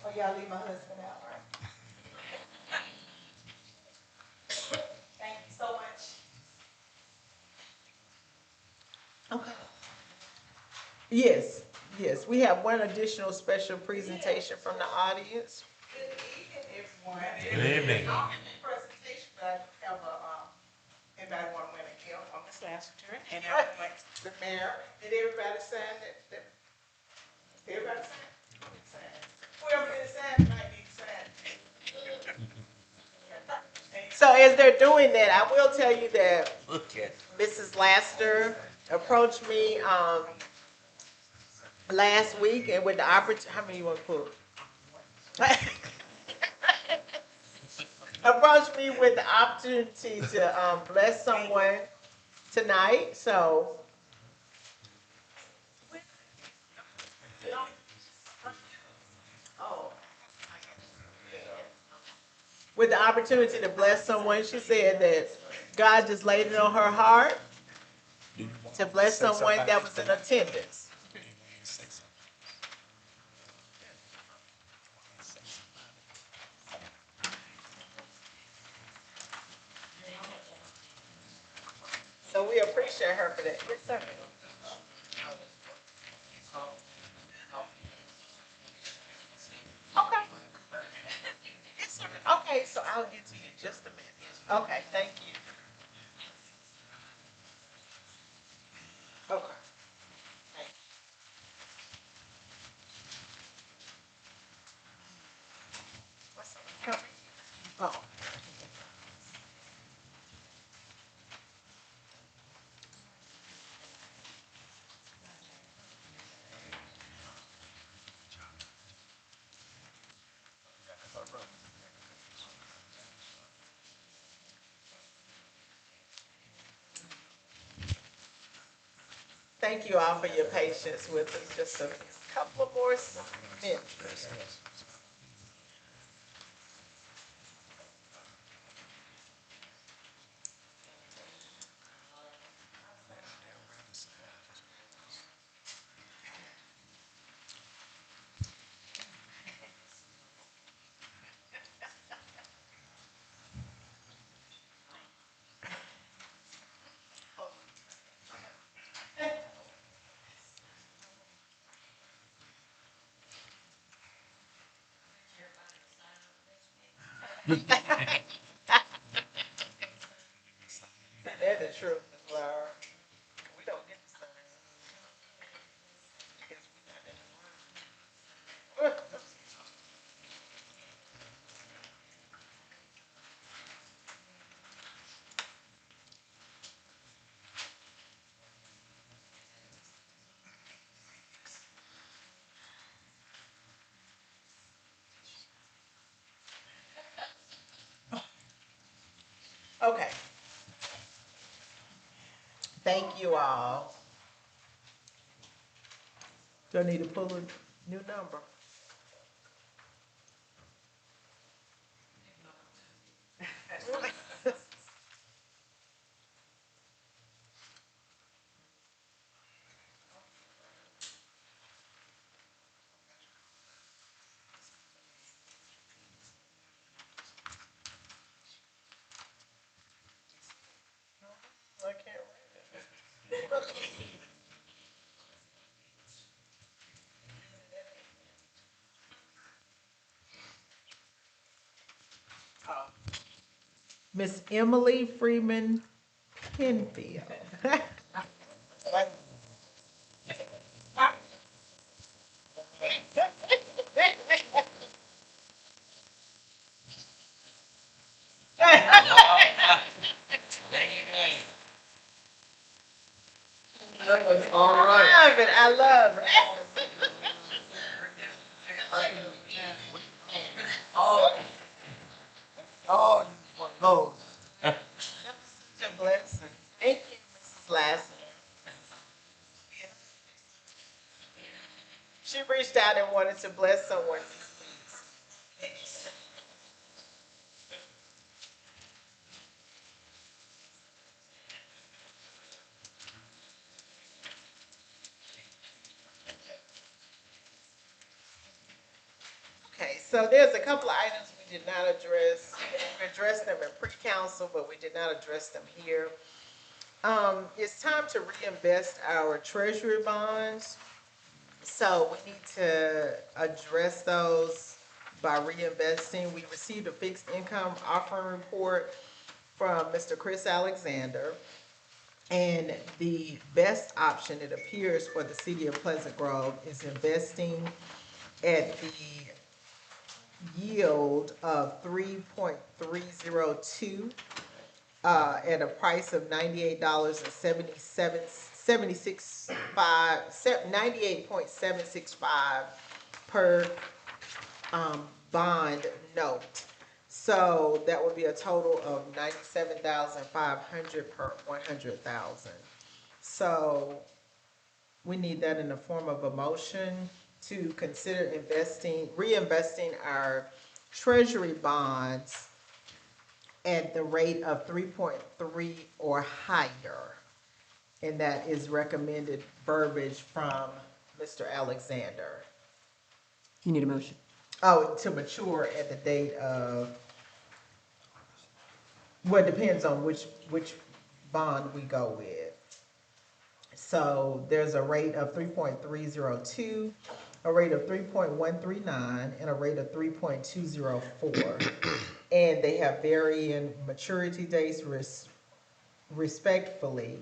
A: Oh, y'all leave my husband out, right? Thank you so much. Okay. Yes, yes, we have one additional special presentation from the audience. Good evening, everyone.
F: Good evening.
A: Presentation, but I have anybody want to win a gift? I'm Miss Lassiter, and everyone, the mayor. Did everybody sign that? Everybody sign? Whoever didn't sign tonight needs to sign. So as they're doing that, I will tell you that Mrs. Laster approached me last week and with the opportunity. How many you want to put? Approached me with the opportunity to bless someone tonight. So with the opportunity to bless someone, she said that God just laid it on her heart to bless someone that was in attendance. So we appreciate her for that. Yes, sir. Okay. Yes, sir. Okay, so I'll get to you in just a minute. Okay, thank you. Okay. Thank you. What's up? Come. Oh. Thank you all for your patience with us. Just a couple of more minutes. That's the truth, Laura. We don't get to sign because we're not in the room. Okay. Thank you all. Do I need to pull a new number? I can't read it. Oh. Miss Emily Freeman Penfield.
B: All right.
A: I love it.
B: Oh, one of those.
A: Such a blessing. Thank you, Mrs. Lassiter. She reached out and wanted to bless someone. Okay, so there's a couple of items we did not address. We addressed them in pre-council, but we did not address them here. It's time to reinvest our treasury bonds. So we need to address those by reinvesting. We received a fixed income offering report from Mr. Chris Alexander. And the best option, it appears, for the city of Pleasant Grove is investing at the yield of 3.302 at a price of $98.765 per bond note. So that would be a total of $97,500 per 100,000. So we need that in the form of a motion to consider reinvesting our treasury bonds at the rate of 3.3 or higher. And that is recommended verbiage from Mr. Alexander.
O: You need a motion.
A: Oh, to mature at the date of, well, it depends on which bond we go with. So there's a rate of 3.302, a rate of 3.139, and a rate of 3.204. And they have varying maturity dates respectfully.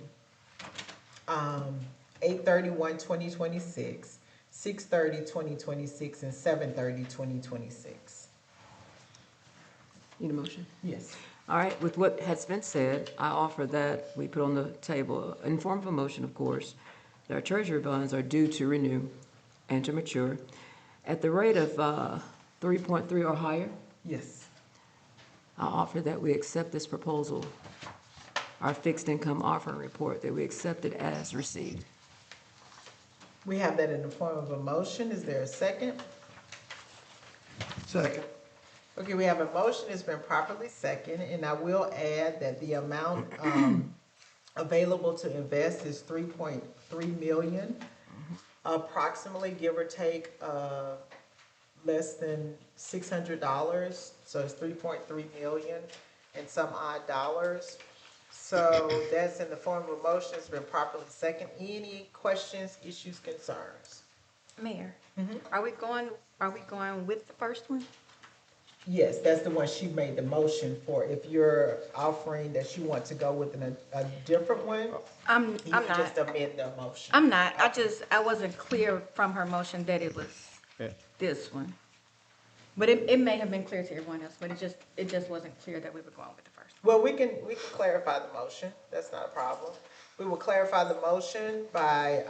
A: 8/31/2026, 6/30/2026, and 7/30/2026.
O: Need a motion?
A: Yes.
O: All right, with what has been said, I offer that we put on the table, in form of a motion, of course, that our treasury bonds are due to renew and to mature at the rate of 3.3 or higher.
A: Yes.
O: I offer that we accept this proposal, our fixed income offering report, that we accept it as received.
A: We have that in the form of a motion. Is there a second?
G: Second.
A: Okay, we have a motion. It's been properly seconded, and I will add that the amount available to invest is 3.3 million, approximately, give or take, less than $600. So it's 3.3 million and some odd dollars. So that's in the form of a motion. It's been properly seconded. Any questions, issues, concerns?
L: Mayor, are we going with the first one?
A: Yes, that's the one she made the motion for. If you're offering that you want to go with a different one,
L: I'm
A: you can
L: not.
A: just amend the motion.
L: I'm not. I wasn't clear from her motion that it was this one. But it may have been clear to everyone else, but it just wasn't clear that we were going with the first one.
A: Well, we can clarify the motion. That's not a problem. We will clarify the motion by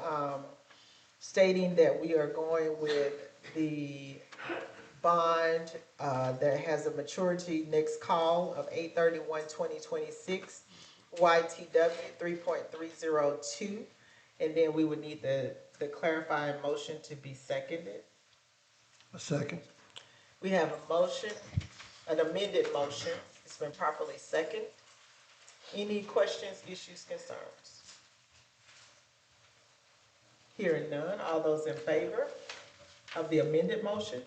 A: stating that we are going with the bond that has a maturity next call of 8/31/2026, YTW 3.302, and then we would need the clarifying motion to be seconded.
G: A second.
A: We have a motion, an amended motion. It's been properly seconded. Any questions, issues, concerns? Hearing none, all those in favor of the amended motion?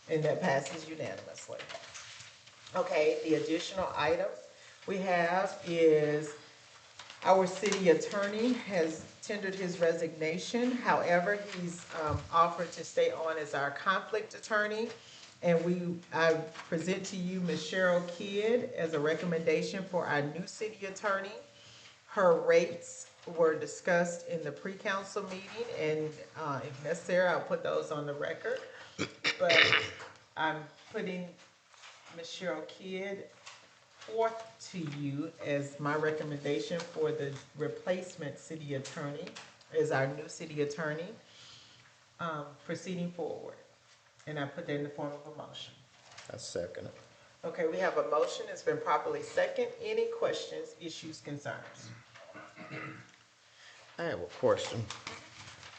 A: And that passes unanimously. Okay, the additional item we have is our city attorney has tendered his resignation. However, he's offered to stay on as our conflict attorney And I present to you Ms. Cheryl Kidd as a recommendation for our new city attorney. Her rates were discussed in the pre-council meeting, and, if necessary, I'll put those on the record. But I'm putting Ms. Cheryl Kidd forth to you as my recommendation for the replacement city attorney, as our new city attorney, proceeding forward. And I put that in the form of a motion.
E: I second it.
A: Okay, we have a motion, it's been properly second. Any questions, issues, concerns?
E: I have a question.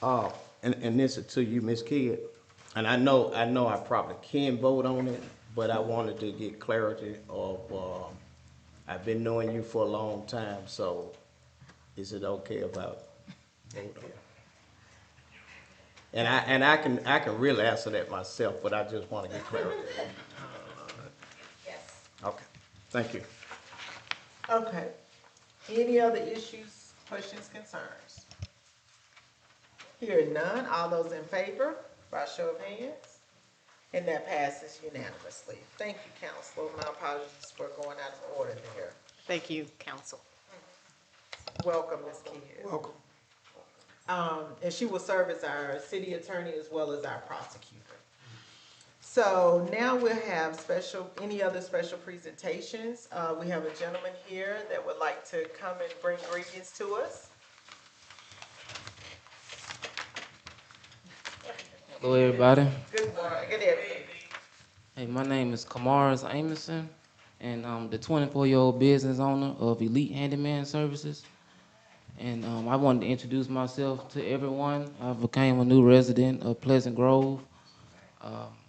E: And this is to you, Ms. Kidd. And I know I probably can vote on it, but I wanted to get clarity of, I've been knowing you for a long time, so is it okay if I vote on it? And I can really answer that myself, but I just want to get clarity.
N: Yes.
E: Okay, thank you.
A: Okay. Any other issues, questions, concerns? Hearing none, all those in favor, by show of hands? And that passes unanimously. Thank you, Counselor. My apologies for going out of order there.
H: Thank you, council.
A: Welcome, Ms. Kidd.
G: Welcome.
A: And she will serve as our city attorney as well as our prosecutor. So now we'll have any other special presentations. We have a gentleman here that would like to come and bring greetings to us.
P: Hello, everybody.
A: Good morning, good evening.
P: Hey, my name is Kamars Amerson, and I'm the 24-year-old business owner of Elite Handyman Services. And I wanted to introduce myself to everyone. I became a new resident of Pleasant Grove.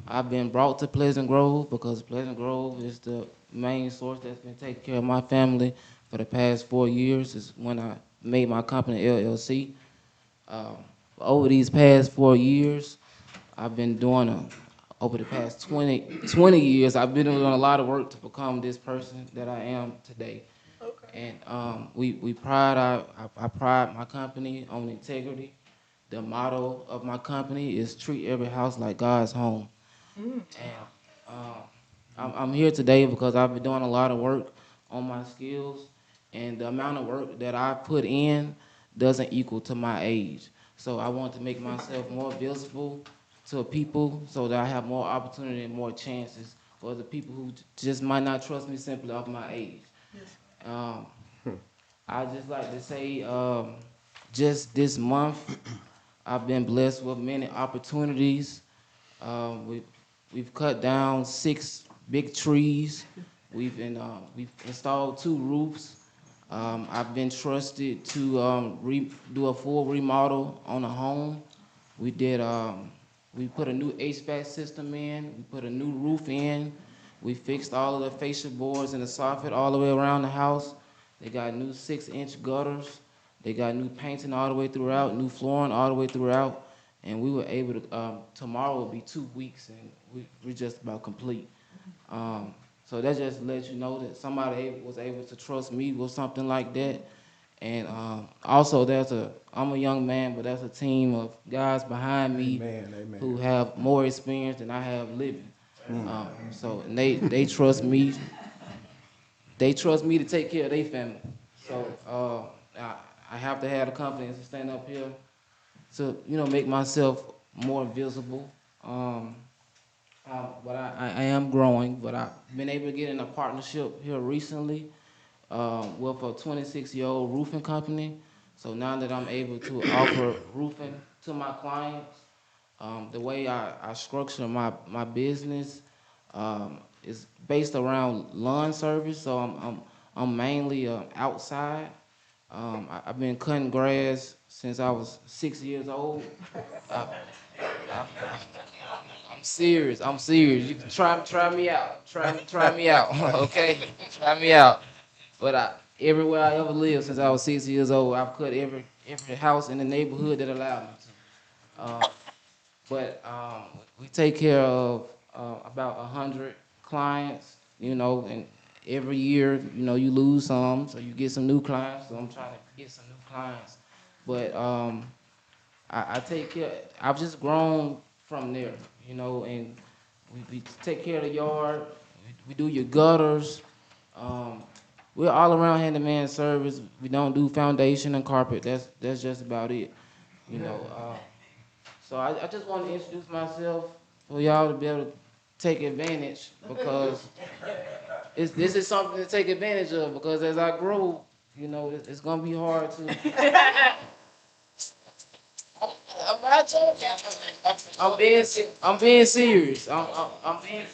P: I've been brought to Pleasant Grove because Pleasant Grove is the main source that's been taking care of my family for the past 4 years. Is when I made my company LLC. Over these past 4 years, I've been doing over the past 20 years, I've been doing a lot of work to become this person that I am today.
A: Okay.
P: And I pride my company on integrity. The motto of my company is treat every house like God's home. And I'm here today because I've been doing a lot of work on my skills, and the amount of work that I put in doesn't equal to my age. So I want to make myself more visible to people so that I have more opportunity and more chances for the people who just might not trust me simply off my age. I just like to say, just this month, I've been blessed with many opportunities. We've cut down 6 big trees. We've installed 2 roofs. I've been trusted to do a full remodel on a home. We put a new HVAC system in. We put a new roof in. We fixed all of the fascia boards and the soffit all the way around the house. They got new 6-inch gutters. They got new painting all the way throughout, new flooring all the way throughout. And we were able to, tomorrow will be 2 weeks, and we're just about complete. So that just lets you know that somebody was able to trust me with something like that. And also, I'm a young man, but there's a team of guys behind me who have more experience than I have living. So and they trust me. They trust me to take care of their family. So I have to have the confidence to stand up here to make myself more visible. But I am growing, but I've been able to get in a partnership here recently with a 26-year-old roofing company. So now that I'm able to offer roofing to my clients, the way I structure my business is based around lawn service. So I'm mainly outside. I've been cutting grass since I was 6 years old. I'm serious. You can try me out. Try me out. Okay, try me out. But everywhere I ever lived since I was 6 years old, I've cut every house in the neighborhood that allowed me to. But we take care of about 100 clients, and every year, you lose some, so you get some new clients. So I'm trying to get some new clients. But I take care. I've just grown from there, and we take care of the yard, we do your gutters. We're all around handyman service. We don't do foundation and carpet. That's just about it, you know. So I just want to introduce myself for y'all to be able to take advantage because this is something to take advantage of because as I grow, you know, it's gonna be hard to. I'm being serious. I'm being.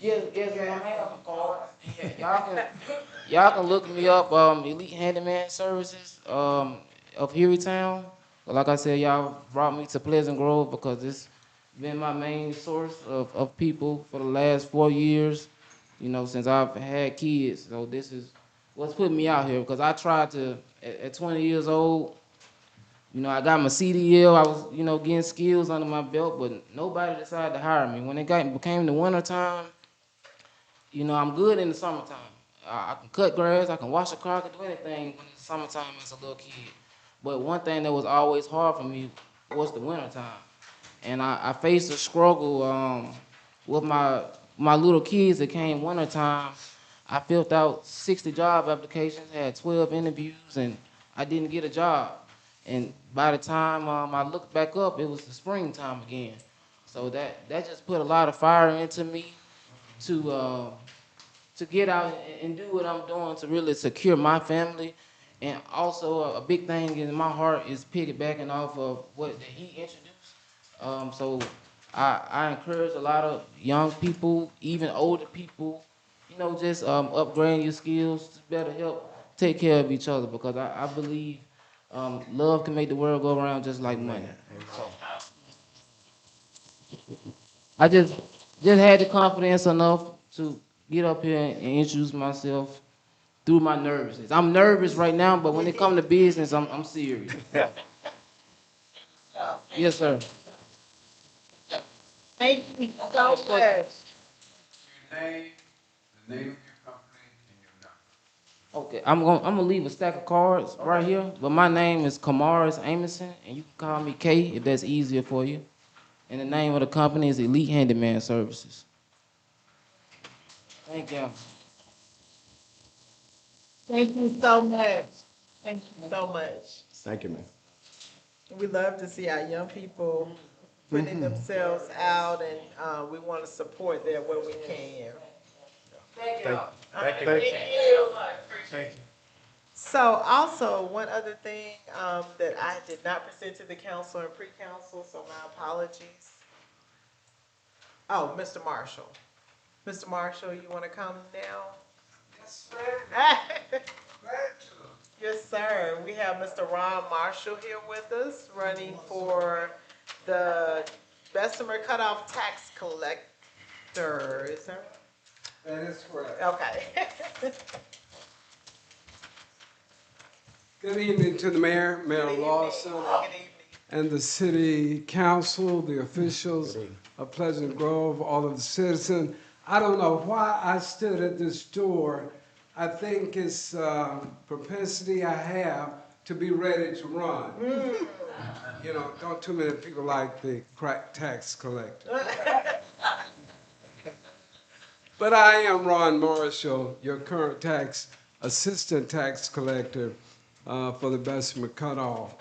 P: Yes, yes, ma'am. I have a card. Yeah, y'all can look me up. Elite Handyman Services. Of Hueytown. Like I said, y'all brought me to Pleasant Grove because it's been my main source of people for the last 4 years. You know, since I've had kids. So this is what's putting me out here because I tried to at 20 years old. You know, I got my CDL. I was, you know, getting skills under my belt, but nobody decided to hire me. When became the winter time, you know, I'm good in the summertime. I can cut grass, I can wash a car, I can do anything when it's summertime as a little kid. But one thing that was always hard for me was the wintertime. And I faced a struggle with my little kids that came wintertime. I filled out 60 job applications, had 12 interviews, and I didn't get a job. And by the time I looked back up, it was the springtime again. So that just put a lot of fire into me to get out and do what I'm doing to really secure my family. And also a big thing in my heart is piggybacking off of what he introduced. So I encourage a lot of young people, even older people, you know, just upgrading your skills to better help take care of each other because I believe love can make the world go around just like money. So I just had the confidence enough to get up here and introduce myself through my nervousness. I'm nervous right now, but when it comes to business, I'm serious. Yes, sir.
A: Thank you so much.
Q: Your name, the name of your company, and your number.
P: Okay, I'm gonna leave a stack of cards right here, but my name is Kamaris Amison, and you can call me K if that's easier for you. And the name of the company is Elite Handyman Services. Thank you.
A: Thank you so much. Thank you so much.
E: Thank you, man.
A: We love to see our young people putting themselves out, and we want to support them where we can.
P: Thank you.
A: Thank you. Thank you. So also, one other thing that I did not present to the council and pre-council, so my apologies. Oh, Mr. Marshall. Mr. Marshall, you want to come now?
Q: Yes, ma'am. Glad to.
A: Yes, sir. We have Mr. Ron Marshall here with us, running for the Bessemer Cutoff Tax Collector. Is that right?
Q: That is correct.
A: Okay.
Q: Good evening to the mayor, Mayor Lawson, and the city council, the officials of Pleasant Grove, all of the citizens. I don't know why I stood at this door. I think it's propensity I have to be ready to run. You know, don't too many people like the crack tax collector. But I am Ron Marshall, your current assistant tax collector for the Bessemer Cutoff.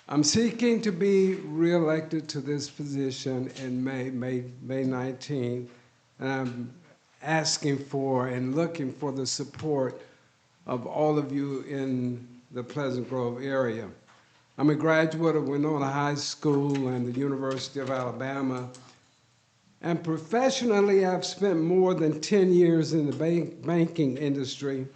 Q: I'm seeking to be reelected to this position in May 19th, and I'm asking for and looking for the support of all of you in the Pleasant Grove area. I'm a graduate of Winona High School and the University of Alabama, and professionally I've spent more than 10 years in the banking industry,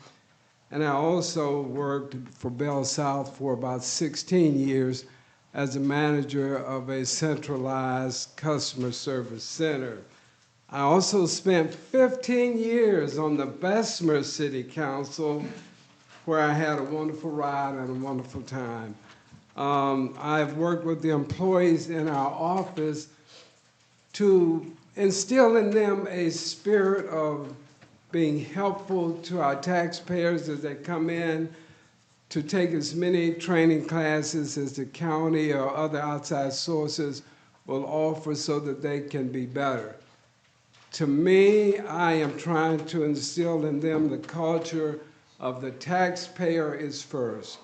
Q: and I also worked for Bell South for about 16 years as a manager of a centralized customer service center. I also spent 15 years on the Bessemer City Council, where I had a wonderful ride and a wonderful time. I've worked with the employees in our office to instill in them a spirit of being helpful to our taxpayers as they come in, to take as many training classes as the county or other outside sources will offer so that they can be better. To me, I am trying to instill in them the culture of the taxpayer is first.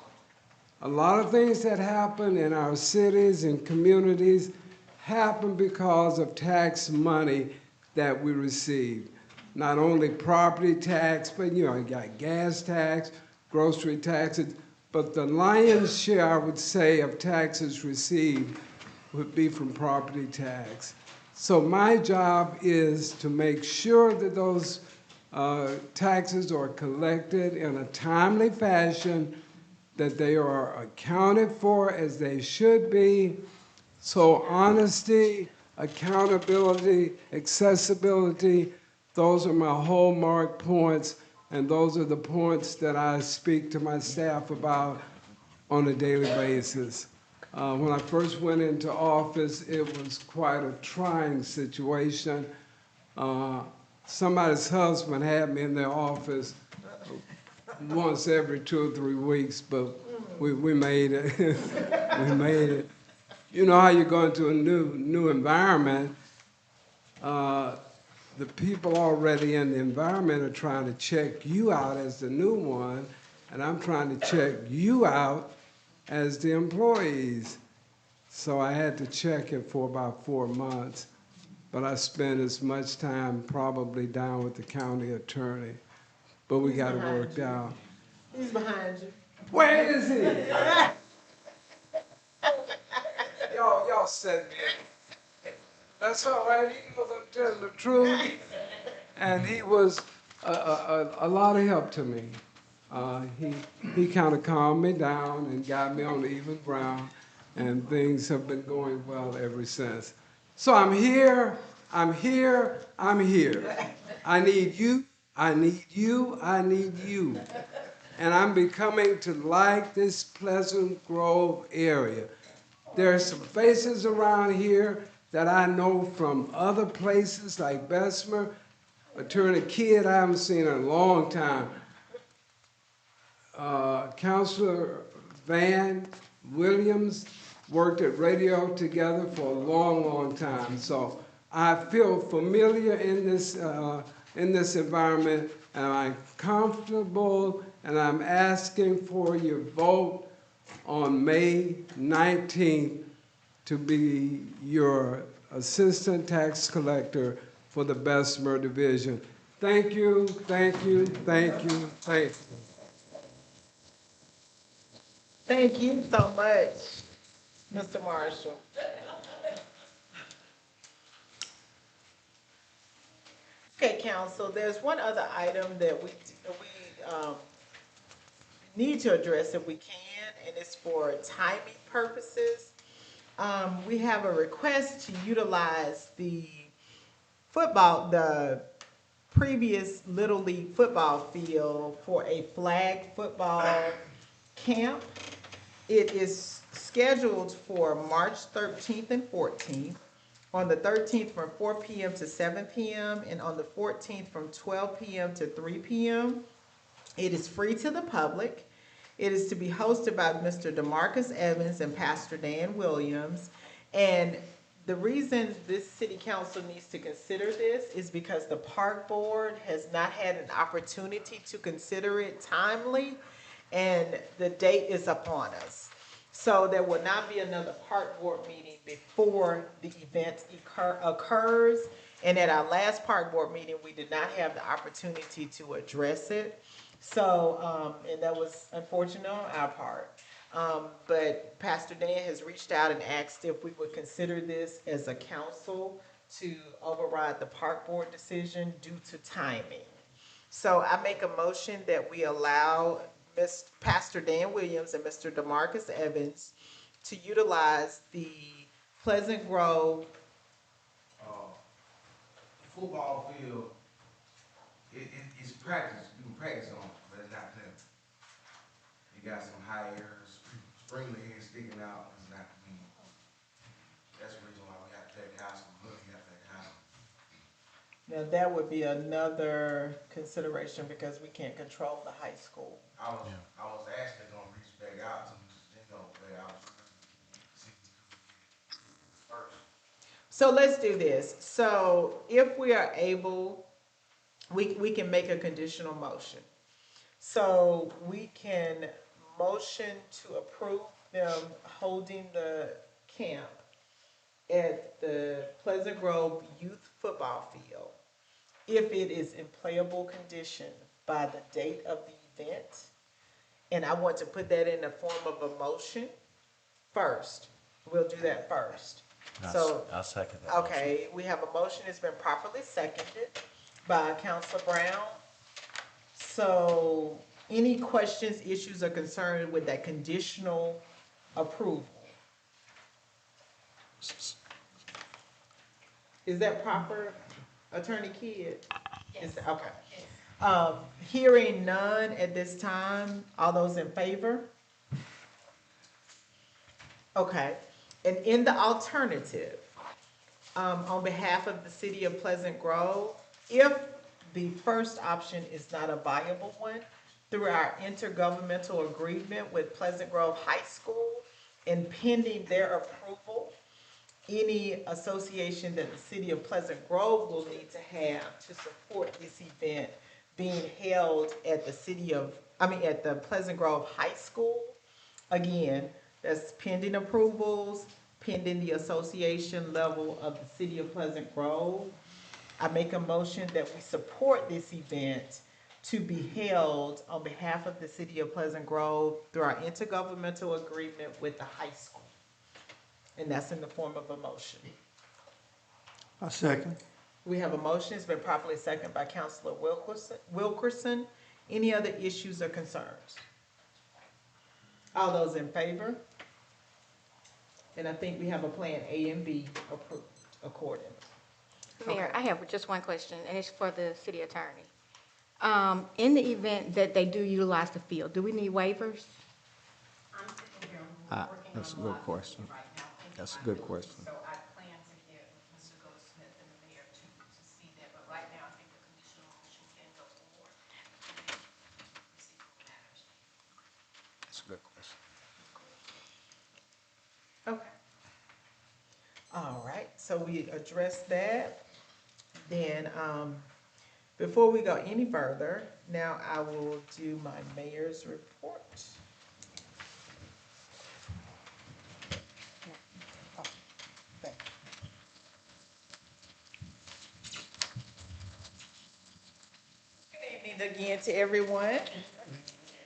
Q: A lot of things that happen in our cities and communities happen because of tax money that we receive. Not only property tax, but you got gas tax, grocery taxes, but the lion's share, I would say, of taxes received would be from property tax. So my job is to make sure that those taxes are collected in a timely fashion, that they are accounted for as they should be. So honesty, accountability, accessibility, those are my hallmark points, and those are the points that I speak to my staff about on a daily basis. When I first went into office, it was quite a trying situation. Somebody's husband had me in their office once every 2 or 3 weeks, but we made it. We made it. You know how you go into a new environment, the people already in the environment are trying to check you out as the new one, and I'm trying to check you out as the employees. So I had to check it for about 4 months, but I spent as much time probably down with the county attorney. But we got it worked out.
A: He's behind you.
Q: Where is he? Y'all said me. That's all right. He knows I'm telling the truth. And he was a lot of help to me. He kind of calmed me down and got me on even ground, and things have been going well ever since. So I'm here, I'm here, I'm here. I need you, I need you, I need you. And I'm becoming to like this Pleasant Grove area. There are some faces around here that I know from other places like Bessemer. Attorney Kidd, I haven't seen in a long time. Counselor Van Williams worked at radio together for a long, long time. So I feel familiar in this environment, and I'm comfortable, and I'm asking for your vote on May 19th to be your assistant tax collector for the Bessemer Division. Thank you, thank you, thank you, thank you.
A: Thank you so much, Mr. Marshall. Okay, council, there's one other item that we need to address if we can, and it's for timing purposes. We have a request to utilize the previous Little League football field for a flag football camp. It is scheduled for March 13th and 14th. On the 13th from 4 p.m. to 7 p.m. and on the 14th from 12 p.m. to 3 p.m. It is free to the public. It is to be hosted by Mr. DeMarcus Evans and Pastor Dan Williams. And the reason this city council needs to consider this is because the park board has not had an opportunity to consider it timely, and the date is upon us. So there will not be another park board meeting before the event occurs. And at our last park board meeting, we did not have the opportunity to address it. So, and that was unfortunate on our part. But Pastor Dan has reached out and asked if we would consider this as a council to override the park board decision due to timing. So I make a motion that we allow Pastor Dan Williams and Mr. DeMarcus Evans to utilize the Pleasant Grove
B: football field, it's practice. You can practice on it, but it's not playing. You got some high airs, sprinkler heads sticking out. It's not clean. That's the reason why we have to play the high school. Look, you have to play the high school.
A: Now, that would be another consideration because we can't control the high school.
B: I was actually gonna reach back out to Mr. Jingo, but I was first.
A: So let's do this. So if we are able, we can make a conditional motion. So we can motion to approve them holding the camp at the Pleasant Grove Youth Football Field if it is in playable condition by the date of the event. And I want to put that in the form of a motion first. We'll do that first. So,
F: I'll second that motion.
A: okay, we have a motion, it's been properly seconded by Councilor Brown. So, any questions, issues, or concerns with that conditional approval? Is that proper, Attorney Kidd? Yes. Okay. Hearing none at this time, all those in favor? Okay, and in the alternative, on behalf of the city of Pleasant Grove, if the first option is not a viable one, through our intergovernmental agreement with Pleasant Grove High School and pending their approval, any association that the city of Pleasant Grove will need to have to support this event being held at at the Pleasant Grove High School. Again, that's pending approvals, pending the association level of the city of Pleasant Grove. I make a motion that we support this event to be held on behalf of the city of Pleasant Grove through our intergovernmental agreement with the high school. And that's in the form of a motion.
G: I second.
A: We have a motion, it's been properly seconded by Councilor Wilkerson. Any other issues or concerns? All those in favor? And I think we have a plan A and B approved accordingly.
L: Mayor, I have just one question, and it's for the city attorney. In the event that they do utilize the field, do we need waivers?
E: That's a good question. That's a good question.
H: So I plan to get Mr. Goldsmith and the mayor to see that, but right now I think the conditional motion can go forward.
E: That's a good question.
A: Okay. All right, so we addressed that. Then, before we go any further, now I will do my mayor's report. Oh, thank you. Good evening again to everyone.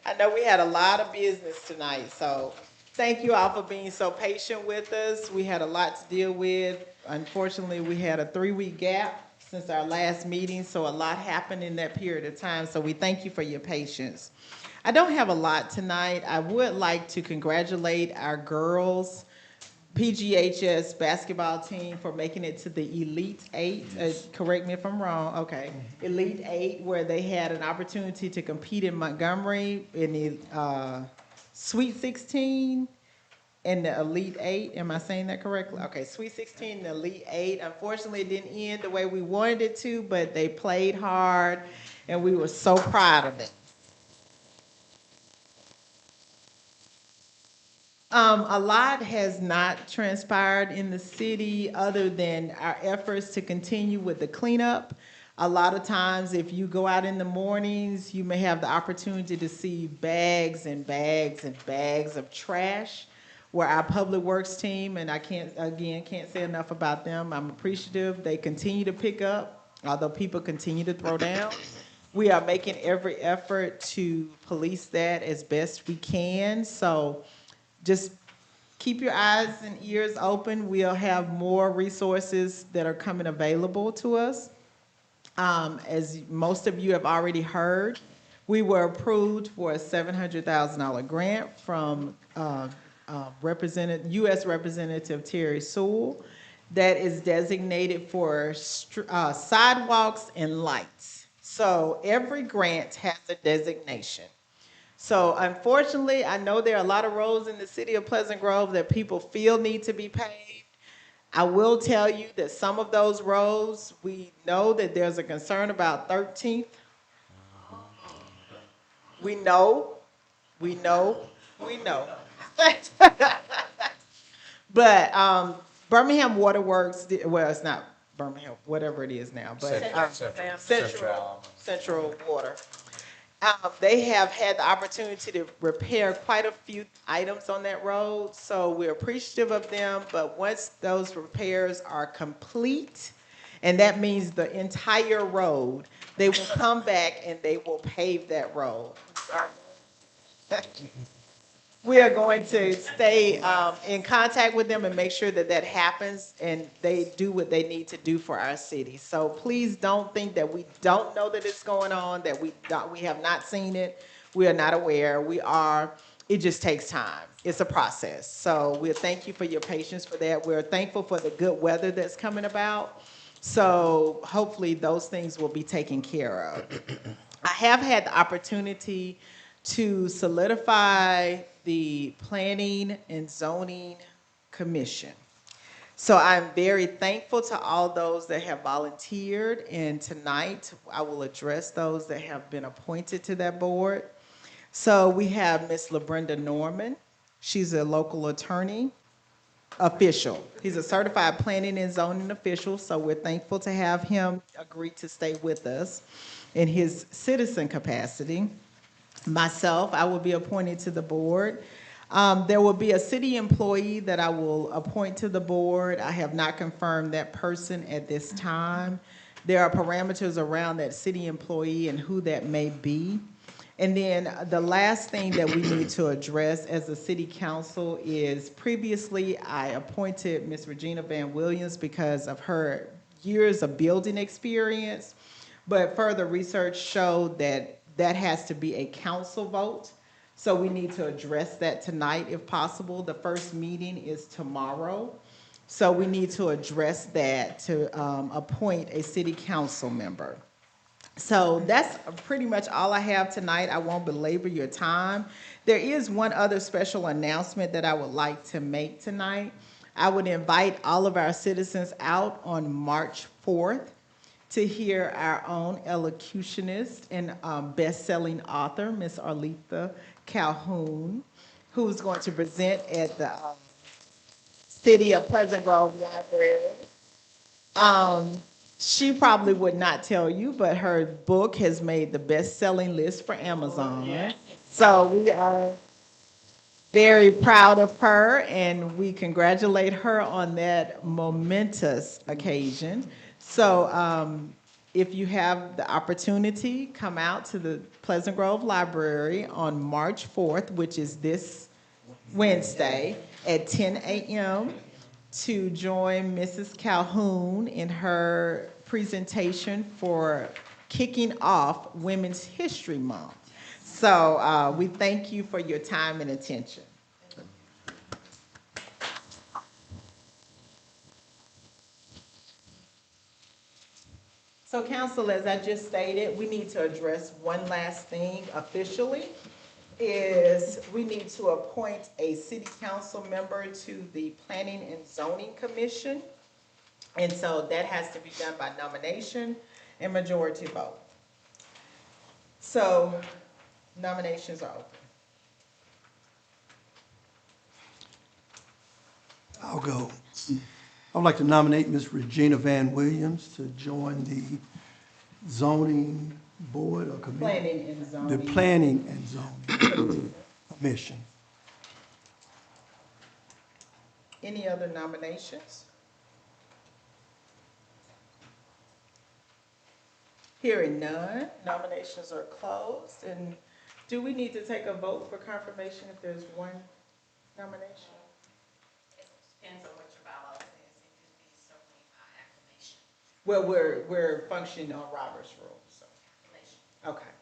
A: I know we had a lot of business tonight, so thank you all for being so patient with us. We had a lot to deal with. Unfortunately, we had a 3-week gap since our last meeting, so a lot happened in that period of time, so we thank you for your patience. I don't have a lot tonight. I would like to congratulate our girls PGHS basketball team for making it to the Elite Eight. Correct me if I'm wrong. Okay. Elite Eight, where they had an opportunity to compete in Montgomery in the Sweet 16 and the Elite Eight. Am I saying that correctly? Okay, Sweet 16 and the Elite Eight. Unfortunately, it didn't end the way we wanted it to, but they played hard, and we were so proud of them. A lot has not transpired in the city other than our efforts to continue with the cleanup. A lot of times, if you go out in the mornings, you may have the opportunity to see bags and bags and bags of trash, where our public works team, and I can't say enough about them. I'm appreciative. They continue to pick up, although people continue to throw down. We are making every effort to police that as best we can. So just keep your eyes and ears open. We'll have more resources that are coming available to us. As most of you have already heard, we were approved for a $700,000 grant from U.S. Representative Terry Sewell that is designated for sidewalks and lights. So every grant has a designation. So unfortunately, I know there are a lot of roads in the city of Pleasant Grove that people feel need to be paved. I will tell you that some of those roads, we know that there's a concern about 13th. We know. But Birmingham Waterworks, well, it's not Birmingham, whatever it is now, but Central Water. They have had the opportunity to repair quite a few items on that road, so we're appreciative of them. But once those repairs are complete, and that means the entire road, they will come back and they will pave that road. We are going to stay in contact with them and make sure that that happens and they do what they need to do for our city. So please don't think that we don't know that it's going on, that we have not seen it. We are not aware. We are. It just takes time. It's a process. So we thank you for your patience for that. We're thankful for the good weather that's coming about. So hopefully those things will be taken care of. I have had the opportunity to solidify the Planning and Zoning Commission. So I'm very thankful to all those that have volunteered, and tonight I will address those that have been appointed to that board. So we have Ms. LaBrenda Norman. She's a local attorney official. He's a certified planning and zoning official, so we're thankful to have him agree to stay with us in his citizen capacity. Myself, I will be appointed to the board. There will be a city employee that I will appoint to the board. I have not confirmed that person at this time. There are parameters around that city employee and who that may be. And then the last thing that we need to address as a city council is previously I appointed Ms. Regina Van Williams because of her years of building experience, but further research showed that that has to be a council vote. So we need to address that tonight if possible. The first meeting is tomorrow. So we need to address that to appoint a city council member. So that's pretty much all I have tonight. I won't belabor your time. There is one other special announcement that I would like to make tonight. I would invite all of our citizens out on March 4th to hear our own elocutionist and best-selling author, Miss Arletha Calhoun, who's going to present at the City of Pleasant Grove Library. She probably would not tell you, but her book has made the best-selling list for Amazon. Yes. So we are very proud of her, and we congratulate her on that momentous occasion. So if you have the opportunity, come out to the Pleasant Grove Library on March 4th, which is this Wednesday at 10 a.m. to join Mrs. Calhoun in her presentation for kicking off Women's History Month. So we thank you for your time and attention. So council, as I just stated, we need to address one last thing officially, is we need to appoint a city council member to the Planning and Zoning Commission. And so that has to be done by nomination and majority vote. So nominations are open.
G: I'll go. I'd like to nominate Ms. Regina Van Williams to join the zoning board or committee?
A: Planning and zoning.
G: The Planning and Zoning Commission.
A: Any other nominations? Hearing none, nominations are closed. And do we need to take a vote for confirmation if there's one nomination?
H: It depends on what your bylaw says. It could be certainly by acclamation.
A: Well, we're functioning on Robert's rules, so. Okay.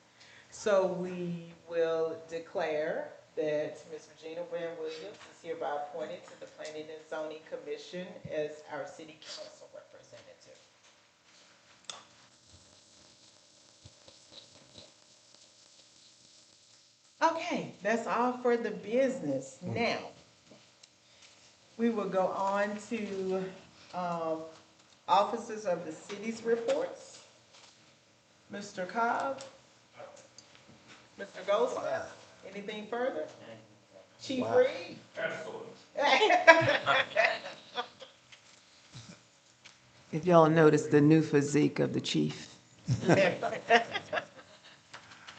A: So we will declare that Ms. Regina Van Williams is hereby appointed to the Planning and Zoning Commission as our city council representative. Okay, that's all for the business. Now, we will go on to officers of the city's reports. Mr. Cobb? Mr. Goldsmith? Anything further? Chief Reed?
D: Absolutely.
O: If y'all noticed the new physique of the chief.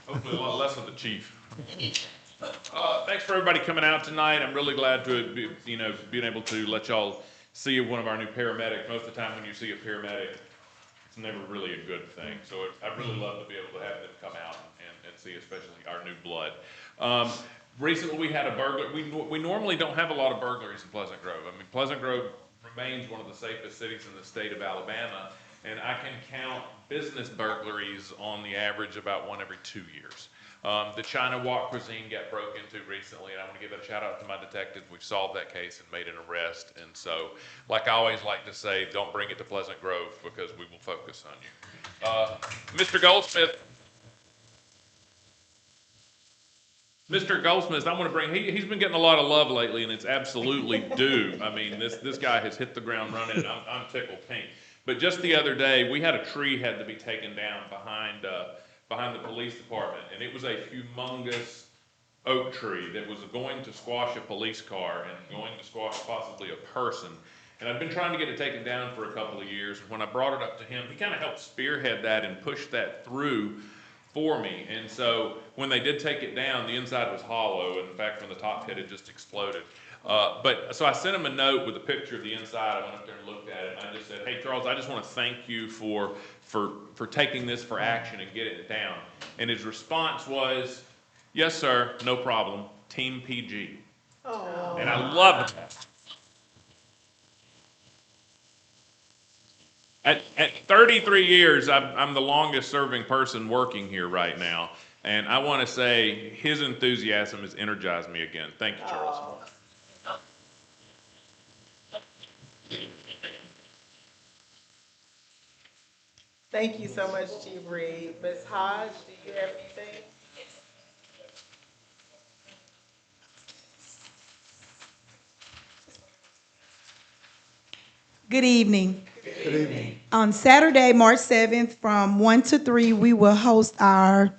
D: Hopefully a lot less of the chief. Thanks for everybody coming out tonight. I'm really glad to be, being able to let y'all see one of our new paramedics. Most of the time when you see a paramedic, it's never really a good thing. So I'd really love to be able to have them come out and see, especially our new blood. Recently we had a burglary. We normally don't have a lot of burglaries in Pleasant Grove. I mean, Pleasant Grove remains one of the safest cities in the state of Alabama, and I can count business burglaries on the average about one every 2 years. The China Walk cuisine got broke into recently, and I want to give a shout out to my detectives. We've solved that case and made an arrest. And so, like I always like to say, don't bring it to Pleasant Grove because we will focus on you. Mr. Goldsmith, I want to bring, he's been getting a lot of love lately, and it's absolutely due. I mean, this guy has hit the ground running, and I'm tickled pink. But just the other day, we had a tree had to be taken down behind the police department, and it was a humongous oak tree that was going to squash a police car and going to squash possibly a person. And I've been trying to get it taken down for a couple of years. When I brought it up to him, he kind of helped spearhead that and push that through for me. And so when they did take it down, the inside was hollow. And in fact, when the top hit, it just exploded. So I sent him a note with a picture of the inside. I went up there and looked at it. And I just said, hey, Charles, I just want to thank you for taking this for action and getting it down. And his response was, yes, sir, no problem. Team PG. Oh. And I love it. At 33 years, I'm the longest serving person working here right now. And I want to say his enthusiasm has energized me again. Thank you, Charles. Oh.
A: Thank you so much, Chief Reed. Ms. Hodge, do you have anything?
R: Good evening. Good evening. On Saturday, March 7th, from 1 to 3, we will host our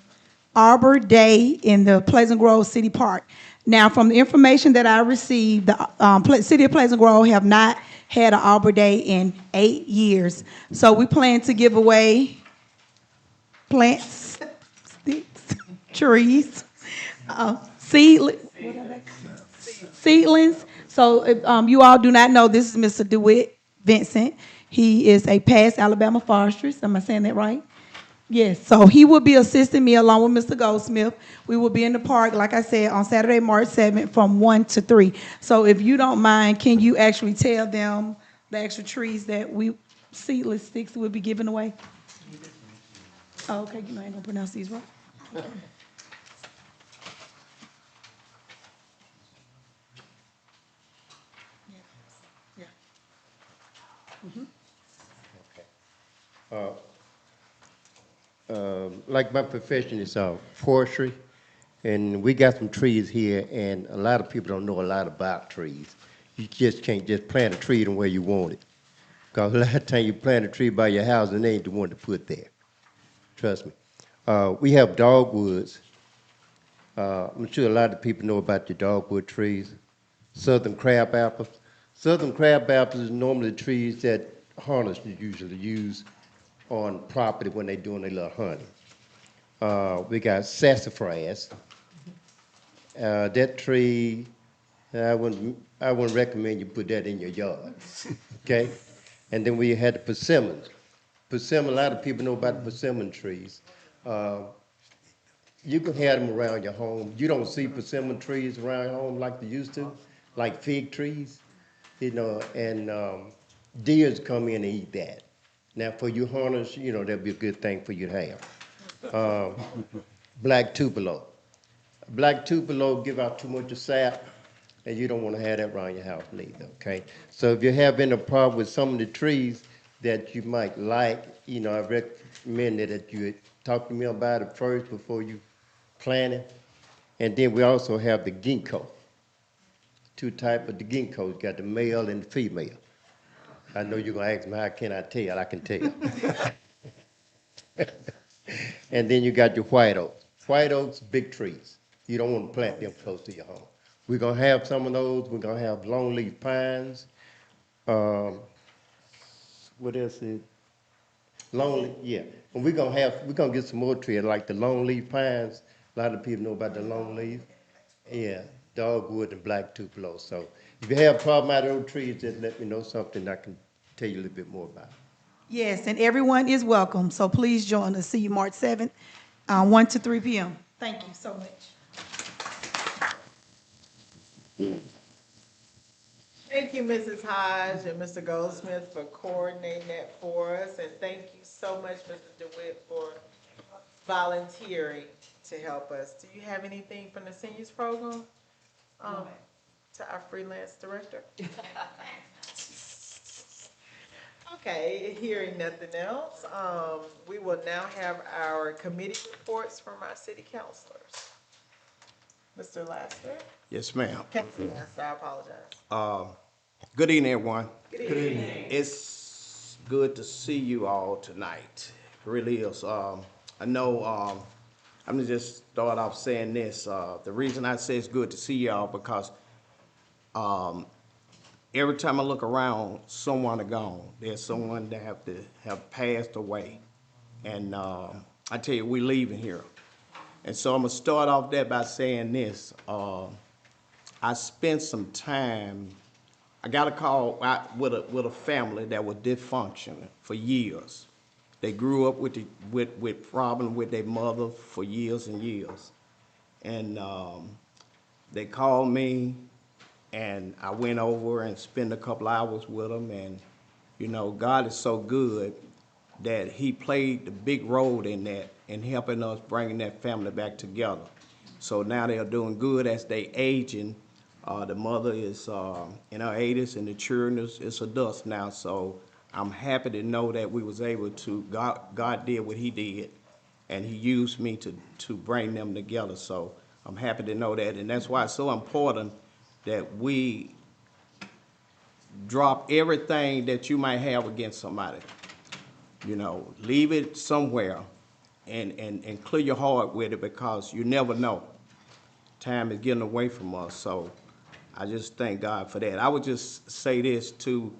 R: Arbor Day in the Pleasant Grove City Park. Now, from the information that I received, the City of Pleasant Grove have not had an Arbor Day in 8 years. So we plan to give away plants, sticks, trees, seedlings. So if you all do not know, this is Mr. DeWitt Vincent. He is a past Alabama forester. Am I saying that right? Yes. So he will be assisting me along with Mr. Goldsmith. We will be in the park, like I said, on Saturday, March 7th from 1 to 3. So if you don't mind, can you actually tell them the extra trees that seedless sticks will be given away? Oh, okay. You know I ain't gonna pronounce these right. Okay.
S: Like my profession is forestry, and we got some trees here, and a lot of people don't know a lot about trees. You just can't just plant a tree the way you want it, because a lot of times you plant a tree by your house and they ain't the one to put there. Trust me. We have dogwoods. I'm sure a lot of people know about your dogwood trees. Southern crab apples. Southern crab apples is normally the trees that hunters usually use on property when they're doing their little hunting. We got sassafras. That tree, I wouldn't recommend you put that in your yard, okay? And then we had the persimmons. Persimmon, a lot of people know about the persimmon trees. You can have them around your home. You don't see persimmon trees around your home like they used to, like fig trees, and deers come in and eat that. Now, for you hunters, that'd be a good thing for you to have. Black tupelo. Black tupelo give out too much of sap, and you don't want to have that around your house neither, okay? So if you're having a problem with some of the trees that you might like, I recommend that you talk to me about it first before you plant it. And then we also have the ginkgo. Two types of the ginkgo. You got the male and the female. I know you're going to ask me, how can I tell? I can tell. And then you got your white oaks. White oaks, big trees. You don't want to plant them close to your home. We're going to have some of those. We're going to have longleaf pines. What what else is, lonely, yeah. And we're gonna get some more trees, like the long leaf pines. A lot of people know about the long leaf. Yeah, dogwood and black tupelo. So if you have a problem out of those trees, just let me know something I can tell you a little bit more about.
R: Yes, and everyone is welcome, so please join us. See you March 7th, 1 to 3 p.m. Thank you so much.
A: Thank you, Mrs. Hodge and Mr. Goldsmith, for coordinating that for us, and thank you so much, Mr. DeWitt, for volunteering to help us. Do you have anything from the seniors program? To our freelance director? Okay, hearing nothing else, we will now have our committee reports from our city councilors. Mr. Laster?
E: Yes, ma'am.
A: Councilor Laster, I apologize.
E: Good evening, everyone.
A: Good evening.
E: It's good to see you all tonight. It really is. I know, I'm gonna just start off saying this. The reason I say it's good to see y'all because every time I look around, someone is gone. There's someone that have passed away. And I tell you, we leaving here. And so I'm gonna start off there by saying this. I spent some time, I got a call with a family that was dysfunctional for years. They grew up with problems with their mother for years and years. And they called me, and I went over and spent a couple hours with them. And, you know, God is so good that he played the big role in that in helping us bringing that family back together. So now they're doing good as they aging. The mother is in her 80s, and the children is adults now. So I'm happy to know that we was able to, God did what he did, and he used me to bring them together. So I'm happy to know that, and that's why it's so important that we drop everything that you might have against somebody. You know, leave it somewhere and clear your heart with it, because you never know. Time is getting away from us, so I just thank God for that. I would just say this to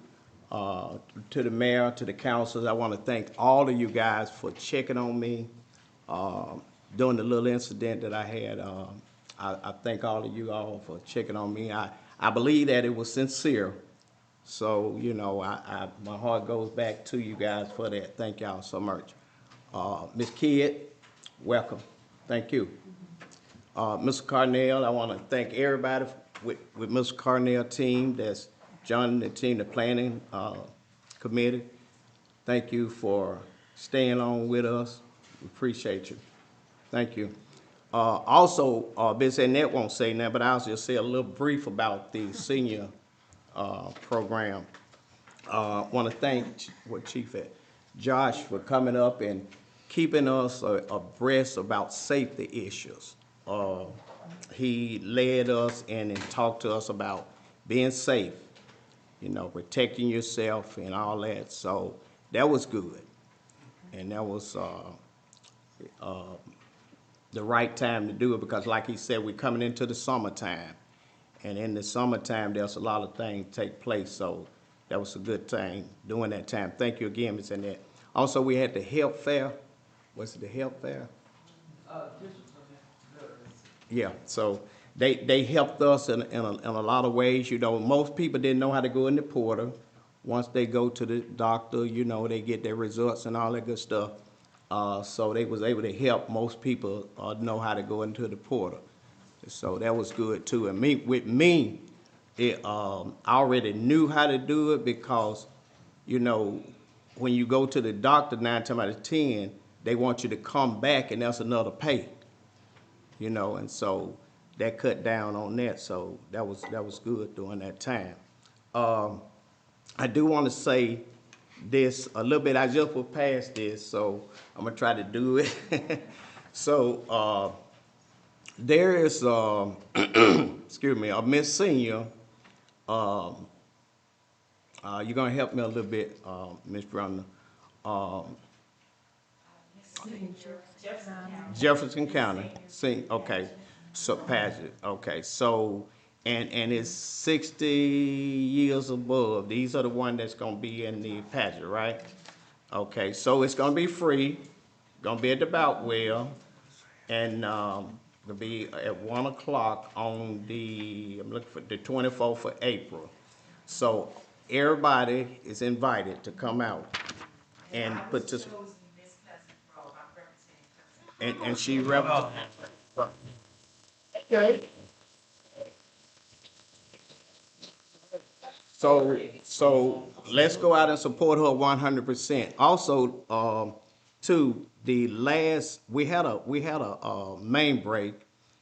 E: the mayor, to the councilors. I want to thank all of you guys for checking on me during the little incident that I had. I thank all of you all for checking on me. I believe that it was sincere. So, you know, my heart goes back to you guys for that. Thank y'all so much. Ms. Kidd, welcome. Thank you. Mr. Carnell, I want to thank everybody with Mr. Carnell team that's joining the team, the planning committee. Thank you for staying on with us. We appreciate you. Thank you. Also, Ms. Annette won't say nothing, but I'll just say a little brief about the senior program. Want to thank Chief Josh for coming up and keeping us abreast about safety issues. He led us in and talked to us about being safe, you know, protecting yourself and all that. So that was good, and that was the right time to do it, because like he said, we're coming into the summertime. And in the summertime, there's a lot of things take place, so that was a good thing during that time. Thank you again, Ms. Annette. Also, we had the health fair. Was it the health fair? Yeah, so they helped us in a lot of ways. You know, most people didn't know how to go in the portal. Once they go to the doctor, you know, they get their results and all that good stuff. So they was able to help most people know how to go into the portal. So that was good too. And with me, I already knew how to do it, because, you know, when you go to the doctor 9 times out of 10, they want you to come back, and that's another pay. You know, and so that cut down on that. So that was good during that time. I do want to say this a little bit. I just was past this, so I'm gonna try to do it. So there is, excuse me, a Miss Senior. You're gonna help me a little bit, Miss Brunner. Jefferson County. See, okay. So pass it. Okay. So and it's 60 years above. These are the one that's gonna be in the pageant, right? Okay, so it's gonna be free, gonna be at the Boutwell, and, it'll be at 1 o'clock on I'm looking for the 24th of April. So everybody is invited to come out and participate. And she represents. So let's go out and support her 100%. Also, too, we had a main break,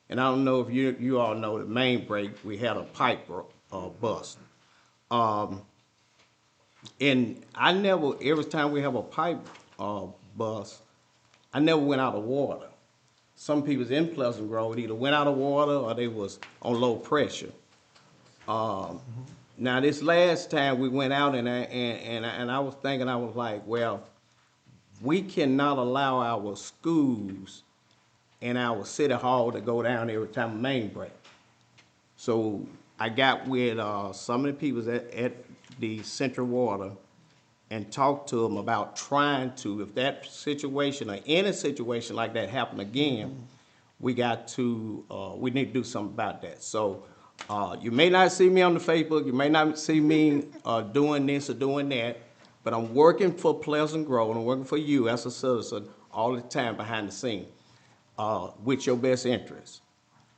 E: and I don't know if you all know the main break, we had a pipe bust. Um, and every time we have a pipe, bust, I never went out of water. Some people's in Pleasant Grove either went out of water or they was on low pressure. Now, this last time we went out and I was thinking, I was like, well, we cannot allow our schools and our city hall to go down every time a main break. So I got with some of the people at the Central Water and talked to them about trying to, if that situation or any situation like that happen again, we need to do something about that. So you may not see me on the Facebook, you may not see me doing this or doing that, but I'm working for Pleasant Grove, and I'm working for you as a citizen all the time behind the scene with your best interest.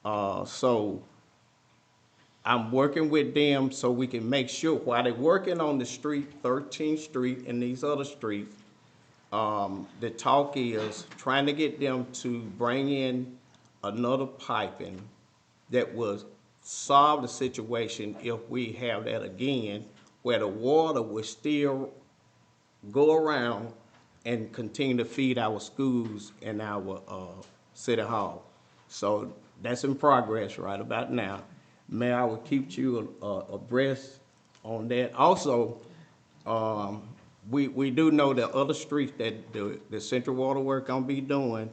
E: So I'm working with them so we can make sure while they're working on the street, 13th Street and these other streets, the talk is trying to get them to bring in another piping that will solve the situation if we have that again, where the water will still go around and continue to feed our schools and our city hall. So that's in progress right about now. Mayor, I will keep you abreast on that. Also, we do know that other streets that the Central Water Works gonna be doing,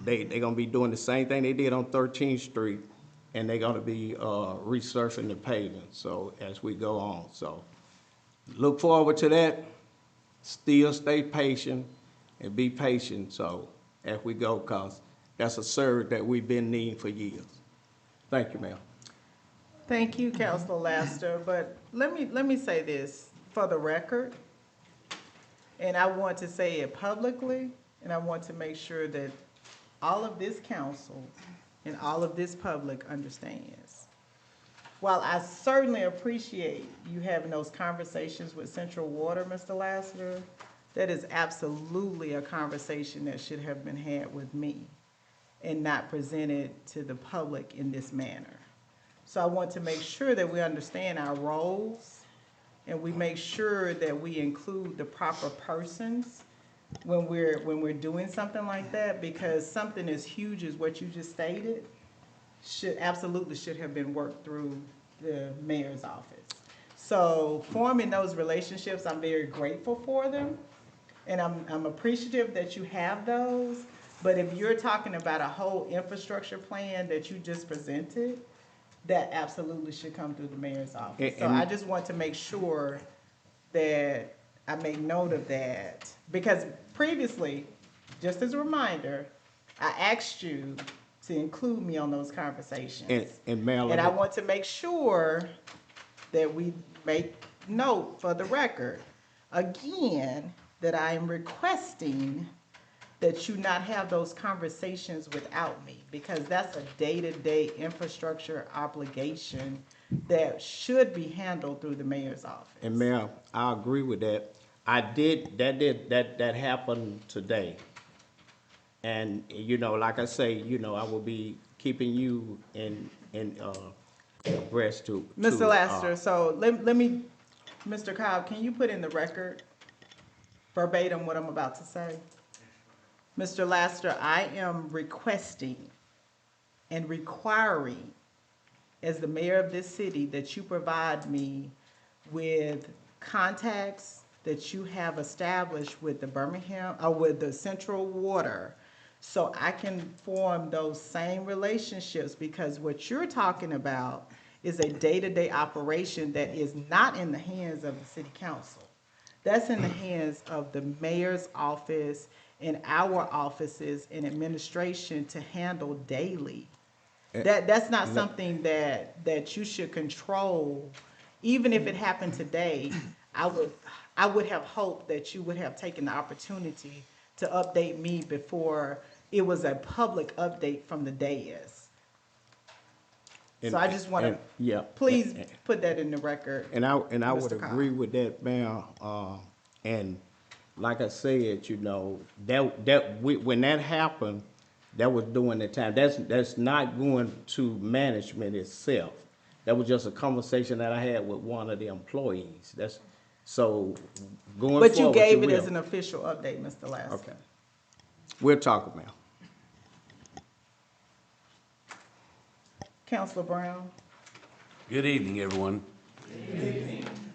E: they gonna be doing the same thing they did on 13th Street, and they're gonna be resurfacing the paving, so as we go on. So look forward to that. Still stay patient and be patient, so as we go, cause that's a service that we've been needing for years. Thank you, ma'am.
A: Thank you, Councilor Laster, but let me say this for the record, and I want to say it publicly, and I want to make sure that all of this council and all of this public understands. While I certainly appreciate you having those conversations with Central Water, Mr. Lassiter, that is absolutely a conversation that should have been had with me and not presented to the public in this manner. So I want to make sure that we understand our roles and we make sure that we include the proper persons when we're doing something like that, because something as huge as what you just stated should have been worked through the mayor's office. So forming those relationships, I'm very grateful for them, and I'm appreciative that you have those. But if you're talking about a whole infrastructure plan that you just presented, that absolutely should come through the mayor's office. So I just want to make sure that I make note of that, because previously, just as a reminder, I asked you to include me on those conversations.
E: And Mayor,
A: And I want to make sure that we make note for the record, again, that I am requesting that you not have those conversations without me, because that's a day-to-day infrastructure obligation that should be handled through the mayor's office.
E: And Mayor, I agree with that. That happened today. And, like I say, I will be keeping you in abreast to.
A: Mr. Laster, so let me, Mr. Cobb, can you put in the record verbatim what I'm about to say? Mr. Laster, I am requesting and requiring, as the mayor of this city, that you provide me with contacts that you have established with the Birmingham, or with the Central Water, so I can form those same relationships, because what you're talking about is a day-to-day operation that is not in the hands of the city council. That's in the hands of the mayor's office and our offices and administration to handle daily. That's not something that you should control. Even if it happened today, I would have hoped that you would have taken the opportunity to update me before it was a public update from the dais. So I just want to,
E: Yeah.
A: please put that in the record.
E: And I would
A: Mr. Cobb.
E: agree with that, Mayor. And like I said, you know, when that happened, that was during the time. That's not going to management itself. That was just a conversation that I had with one of the employees. So going forward.
A: But you gave it
E: will.
A: as an official update, Mr. Lassie.
E: Okay. We'll talk, ma'am.
A: Councilor Brown?
F: Good evening, everyone.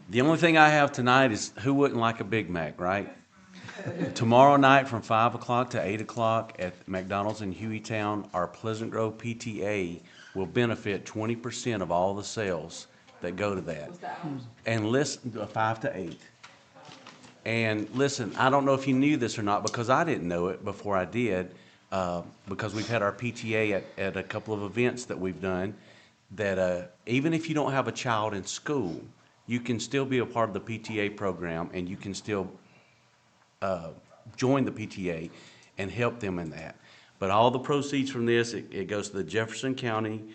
F: The only thing I have tonight is who wouldn't like a Big Mac, right? Tomorrow night from 5 o'clock to 8 o'clock at McDonald's in Hueytown, our Pleasant Grove PTA will benefit 20% of all the sales that go to that. And listen, 5 to 8. And listen, I don't know if you knew this or not, because I didn't know it before I did, because we've had our PTA at a couple of events that we've done, that even if you don't have a child in school, you can still be a part of the PTA program, and you can still join the PTA and help them in that. But all the proceeds from this, it goes to the Jefferson County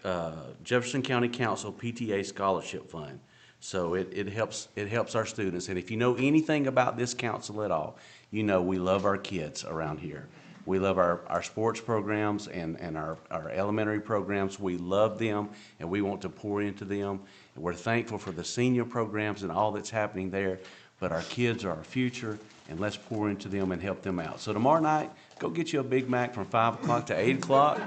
F: Council PTA Scholarship Fund. So it helps our students. And if you know anything about this council at all, you know we love our kids around here. We love our sports programs and our elementary programs. We love them, and we want to pour into them. And we're thankful for the senior programs and all that's happening there. But our kids are our future, and let's pour into them and help them out. So tomorrow night, go get you a Big Mac from 5 o'clock to 8 o'clock,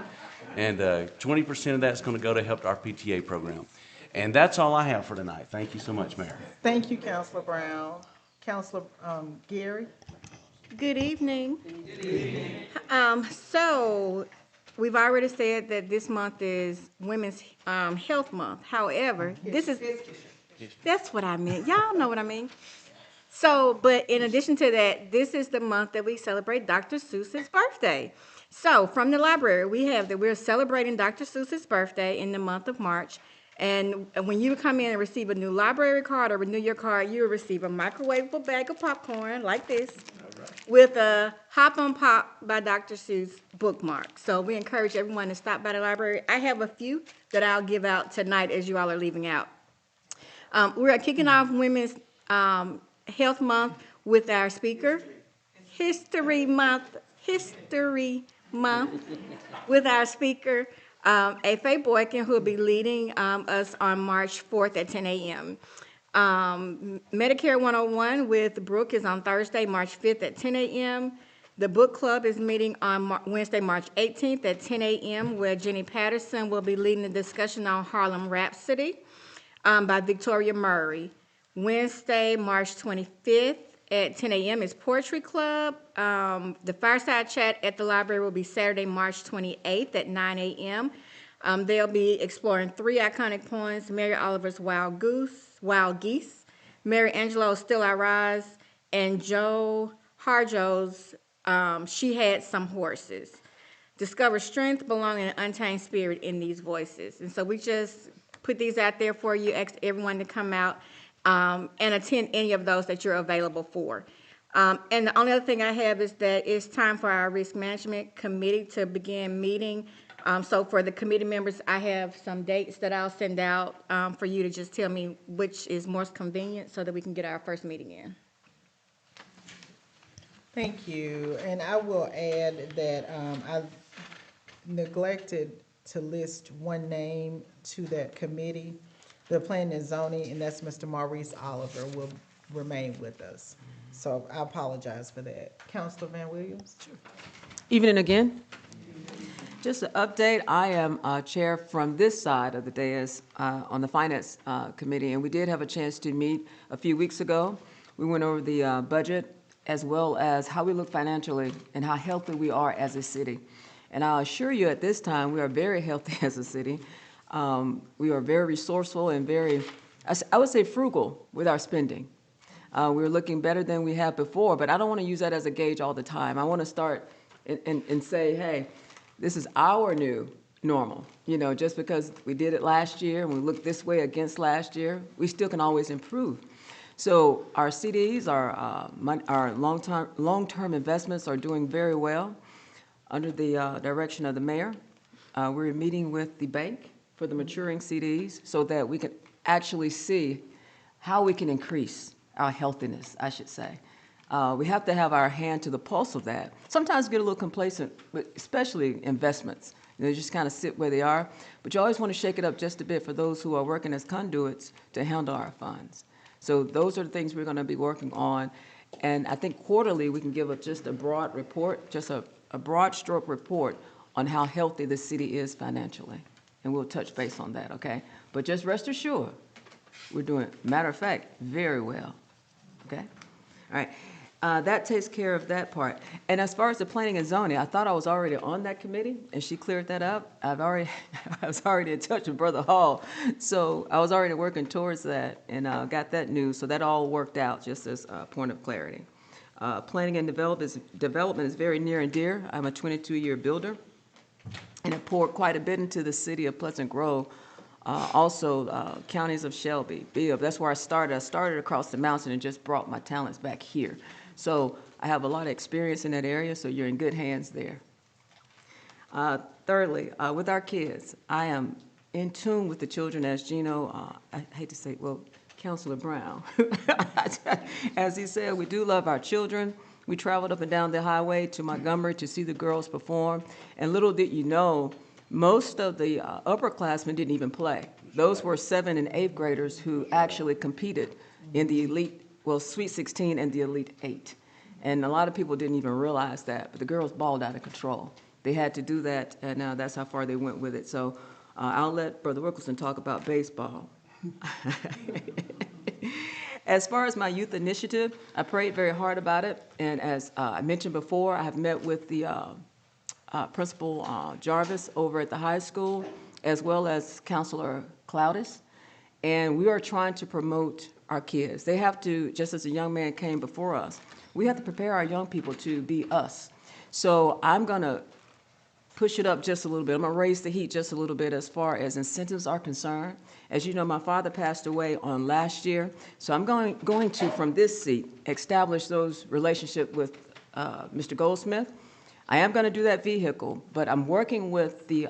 F: and 20% of that's going to go to help our PTA program. And that's all I have for tonight. Thank you so much, Mayor.
A: Thank you, Councilor Brown. Councilor Gary?
L: Good evening. So, we've already said that this month is Women's Health Month. However, that's what I meant. Y'all know what I mean. So, but in addition to that, this is the month that we celebrate Dr. Seuss's birthday. So, from the library, we have that we're celebrating Dr. Seuss's birthday in the month of March. And when you come in and receive a new library card or renew your card, you will receive a microwavable bag of popcorn like this with a Hop on Pop by Dr. Seuss bookmark. So we encourage everyone to stop by the library. I have a few that I'll give out tonight as you all are leaving out. We're kicking off Women's Health Month with our speaker, History Month with our speaker, Afe Boykin, who will be leading us on March 4th at 10 a.m. Medicare 101 with Brooke is on Thursday, March 5th at 10 a.m. The book club is meeting on Wednesday, March 18th at 10 a.m., where Jenny Patterson will be leading the discussion on Harlem Rhapsody by Victoria Murray. Wednesday, March 25th at 10 a.m. is Poetry Club. The Fireside Chat at the library will be Saturday, March 28th at 9 a.m. They'll be exploring 3 iconic poems, Mary Oliver's Wild Geese, Mary Angelou's Still I Rise, and Joe Harjo's She Had Some Horses. Discover strength, belonging, and untamed spirit in these voices. And so we just put these out there for you, ask everyone to come out and attend any of those that you're available for. And the only other thing I have is that it's time for our risk management committee to begin meeting. So for the committee members, I have some dates that I'll send out for you to just tell me which is most convenient so that we can get our first meeting in.
A: Thank you. And I will add that I neglected to list one name to that committee, the Planning and Zoning, and that's Mr. Maurice Oliver will remain with us. So I apologize for that. Councilor Van Williams? Sure.
O: Evening again. Just an update, I am chair from this side of the dais on the Finance Committee, and we did have a chance to meet a few weeks ago. We went over the budget as well as how we look financially and how healthy we are as a city. And I'll assure you at this time, we are very healthy as a city. We are very resourceful and very, I would say frugal with our spending. We're looking better than we have before, but I don't want to use that as a gauge all the time. I want to start and say, hey, this is our new normal. You know, just because we did it last year and we looked this way against last year, we still can always improve. So our CDs, our long-term investments are doing very well under the direction of the mayor. We're meeting with the bank for the maturing CDs so that we can actually see how we can increase our healthiness, I should say. We have to have our hand to the pulse of that. Sometimes we get a little complacent, but especially investments. They just kind of sit where they are. But you always want to shake it up just a bit for those who are working as conduits to handle our funds. So those are the things we're going to be working on. And I think quarterly we can give just a broad report, just a broad stroke report on how healthy the city is financially. And we'll touch base on that, okay? But just rest assured, we're doing, matter of fact, very well, okay? All right, that takes care of that part. And as far as the planning and zoning, I thought I was already on that committee, and she cleared that up. I was already in touch with Brother Hall, so I was already working towards that, and got that news, so that all worked out, just as a point of clarity. Planning and development is very near and dear. I'm a 22-year builder, and I poured quite a bit into the city of Pleasant Grove. Also, counties of Shelby, Bibb, that's where I started. I started across the mountain and just brought my talents back here. So I have a lot of experience in that area, so you're in good hands there. Thirdly, with our kids, I am in tune with the children, as Gino, I hate to say, well, Councilor Brown, as he said, we do love our children. We traveled up and down the highway to Montgomery to see the girls perform, and little did you know, most of the upperclassmen didn't even play. Those were 7th and 8th graders who actually competed in the elite, well, Sweet 16 and the Elite 8. And a lot of people didn't even realize that, but the girls balled out of control. They had to do that, and that's how far they went with it. So I'll let Brother Wilkerson talk about baseball. As far as my youth initiative, I prayed very hard about it, and as I mentioned before, I have met with the Principal Jarvis over at the high school, as well as Counselor Cloudis, and we are trying to promote our kids. They have to, just as a young man came before us, we have to prepare our young people to be us. So I'm going to push it up just a little bit. I'm going to raise the heat just a little bit as far as incentives are concerned. As you know, my father passed away on last year, so I'm going to, from this seat, establish those relationships with Mr. Goldsmith. I am going to do that vehicle, but I'm working with the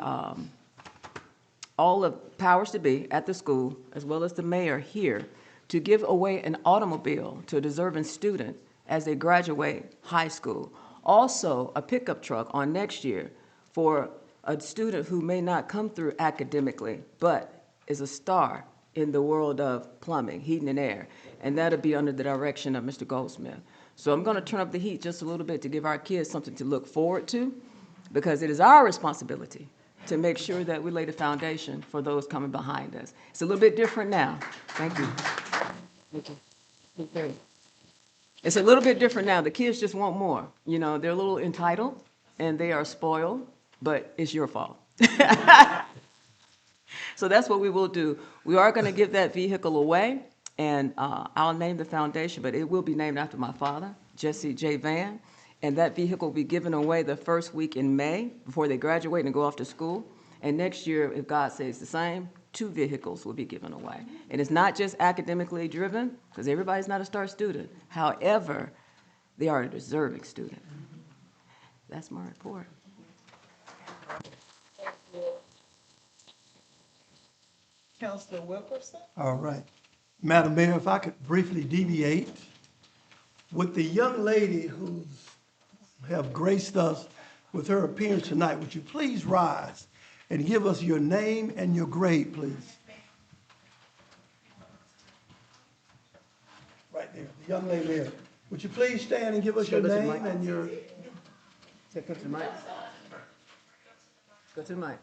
O: all the powers to be at the school, as well as the mayor here, to give away an automobile to a deserving student as they graduate high school. Also, a pickup truck on next year for a student who may not come through academically, but is a star in the world of plumbing, heating and air, and that'll be under the direction of Mr. Goldsmith. So I'm going to turn up the heat just a little bit to give our kids something to look forward to, because it is our responsibility to make sure that we lay the foundation for those coming behind us. It's a little bit different now. Thank you. Thank you. Okay. It's a little bit different now. The kids just want more. You know, they're a little entitled and they are spoiled, but it's your fault. So that's what we will do. We are going to give that vehicle away, and I'll name the foundation, but it will be named after my father, Jesse J. Van. And that vehicle will be given away the first week in May before they graduate and go off to school. And next year, if God says the same, 2 vehicles will be given away. And it's not just academically driven, because everybody's not a star student. However, they are a deserving student. That's my report.
A: Councilor Wilkerson?
G: All right. Madam Mayor, if I could briefly deviate, with the young lady who's have graced us with her appearance tonight, would you please rise and give us your name and your grade, please? Right there, the young lady there. Would you please stand and give us your name and your...
O: Go to the mic. Go to the mic.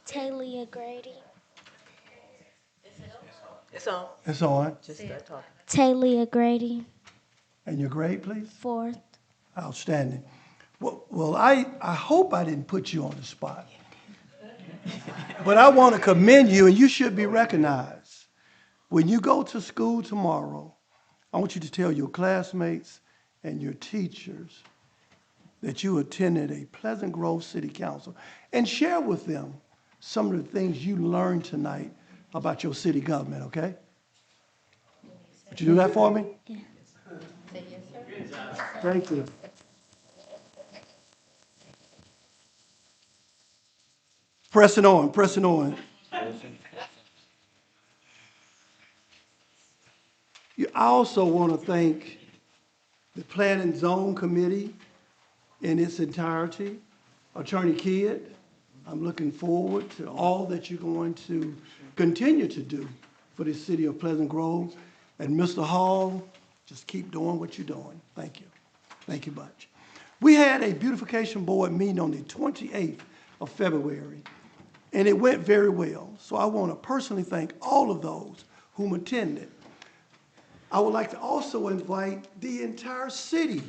T: Talia Grady.
R: It's on.
G: It's on.
R: Just start talking.
T: Talia Grady,
G: And your grade, please?
T: 4th.
G: Outstanding. Well, I hope I didn't put you on the spot. But I want to commend you, and you should be recognized. When you go to school tomorrow, I want you to tell your classmates and your teachers that you attended a Pleasant Grove City Council and share with them some of the things you learned tonight about your city government, okay? Would you do that for me?
T: Yeah.
G: Thank you. Pressing on, pressing on. I also want to thank the Planning Zone Committee in its entirety. Attorney Kidd, I'm looking forward to all that you're going to continue to do for the city of Pleasant Grove. And Mr. Hall, just keep doing what you're doing. Thank you. Thank you much. We had a beautification board meeting on the 28th of February, and it went very well. So I want to personally thank all of those whom attended. I would like to also invite the entire city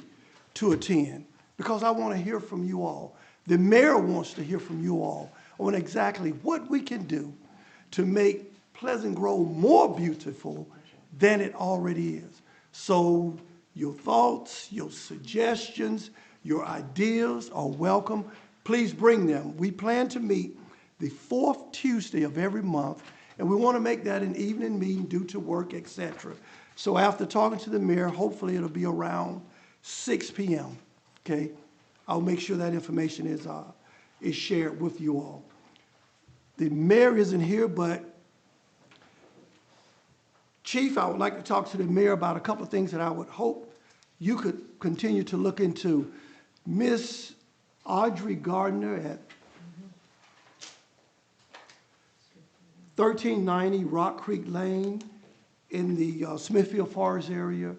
G: to attend because I want to hear from you all. The mayor wants to hear from you all on exactly what we can do to make Pleasant Grove more beautiful than it already is. So your thoughts, your suggestions, your ideas are welcome. Please bring them. We plan to meet the 4th Tuesday of every month, and we want to make that an evening meeting due to work, etc. So after talking to the mayor, hopefully it'll be around 6 p.m., okay? I'll make sure that information is shared with you all. The mayor isn't here, but Chief, I would like to talk to the mayor about a couple of things that I would hope you could continue to look into. Miss Audrey Gardner at 1390 Rock Creek Lane in the Smithfield Forest area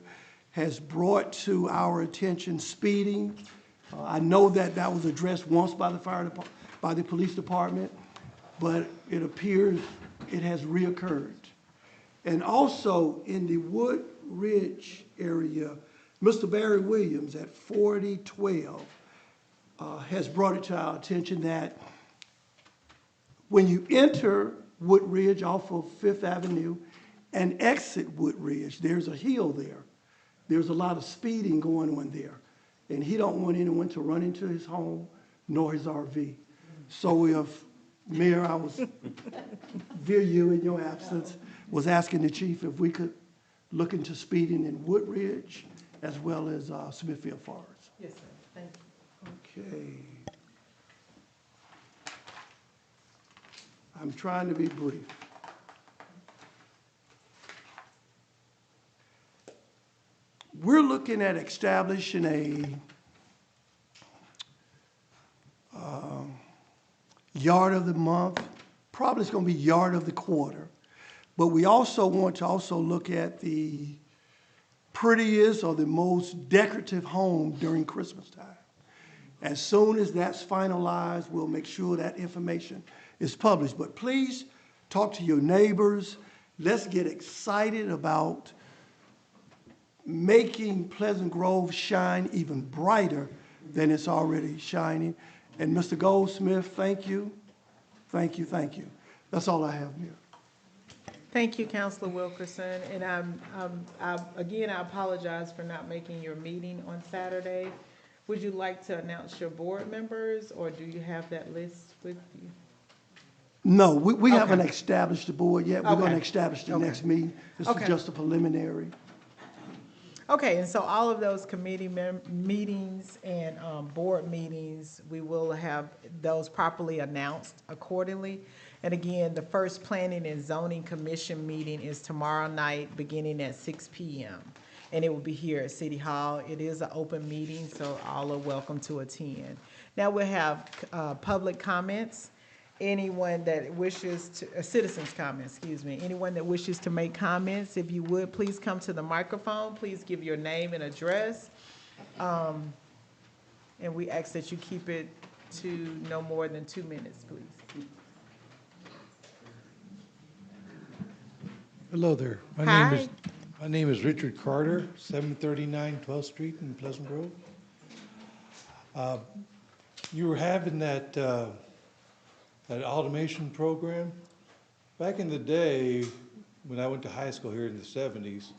G: has brought to our attention speeding. I know that that was addressed once by the police department, but it appears it has reoccurred. And also in the Wood Ridge area, Mr. Barry Williams at 4012 has brought it to our attention that when you enter Wood Ridge off of 5th Avenue and exit Wood Ridge, there's a hill there. There's a lot of speeding going on there. And he don't want anyone to run into his home nor his RV. So if, Mayor, I was, via you in your absence, was asking the chief if we could look into speeding in Wood Ridge as well as Smithfield Forest.
A: Yes, sir. Thank you.
G: Okay. I'm trying to be brief. We're looking at establishing a yard of the month. Probably it's going to be yard of the quarter. But we also want to also look at the prettiest or the most decorative home during Christmas time. As soon as that's finalized, we'll make sure that information is published. But please talk to your neighbors. Let's get excited about making Pleasant Grove shine even brighter than it's already shining. And Mr. Goldsmith, thank you. Thank you, thank you. That's all I have, Mayor.
A: Thank you, Councilor Wilkerson. And again, I apologize for not making your meeting on Saturday. Would you like to announce your board members, or do you have that list with you?
G: No, we
A: Okay.
G: haven't established the board yet. We're going to
A: Okay.
G: establish the
A: Okay.
G: next meeting. This is
A: Okay.
G: just a preliminary.
A: Okay, and so all of those committee meetings and board meetings, we will have those properly announced accordingly. And again, the first Planning and Zoning Commission meeting is tomorrow night, beginning at 6 p.m. And it will be here at City Hall. It is an open meeting, so all are welcome to attend. Now we'll have public comments. Anyone that wishes to, citizens' comments, excuse me. Anyone that wishes to make comments, if you would, please come to the microphone. Please give your name and address. And we ask that you keep it to no more than 2 minutes, please.
U: Hello there.
A: Hi.
U: My name is Richard Carter, 739 12th Street in Pleasant Grove. You were having that automation program. Back in the day, when I went to high school here in the 70s,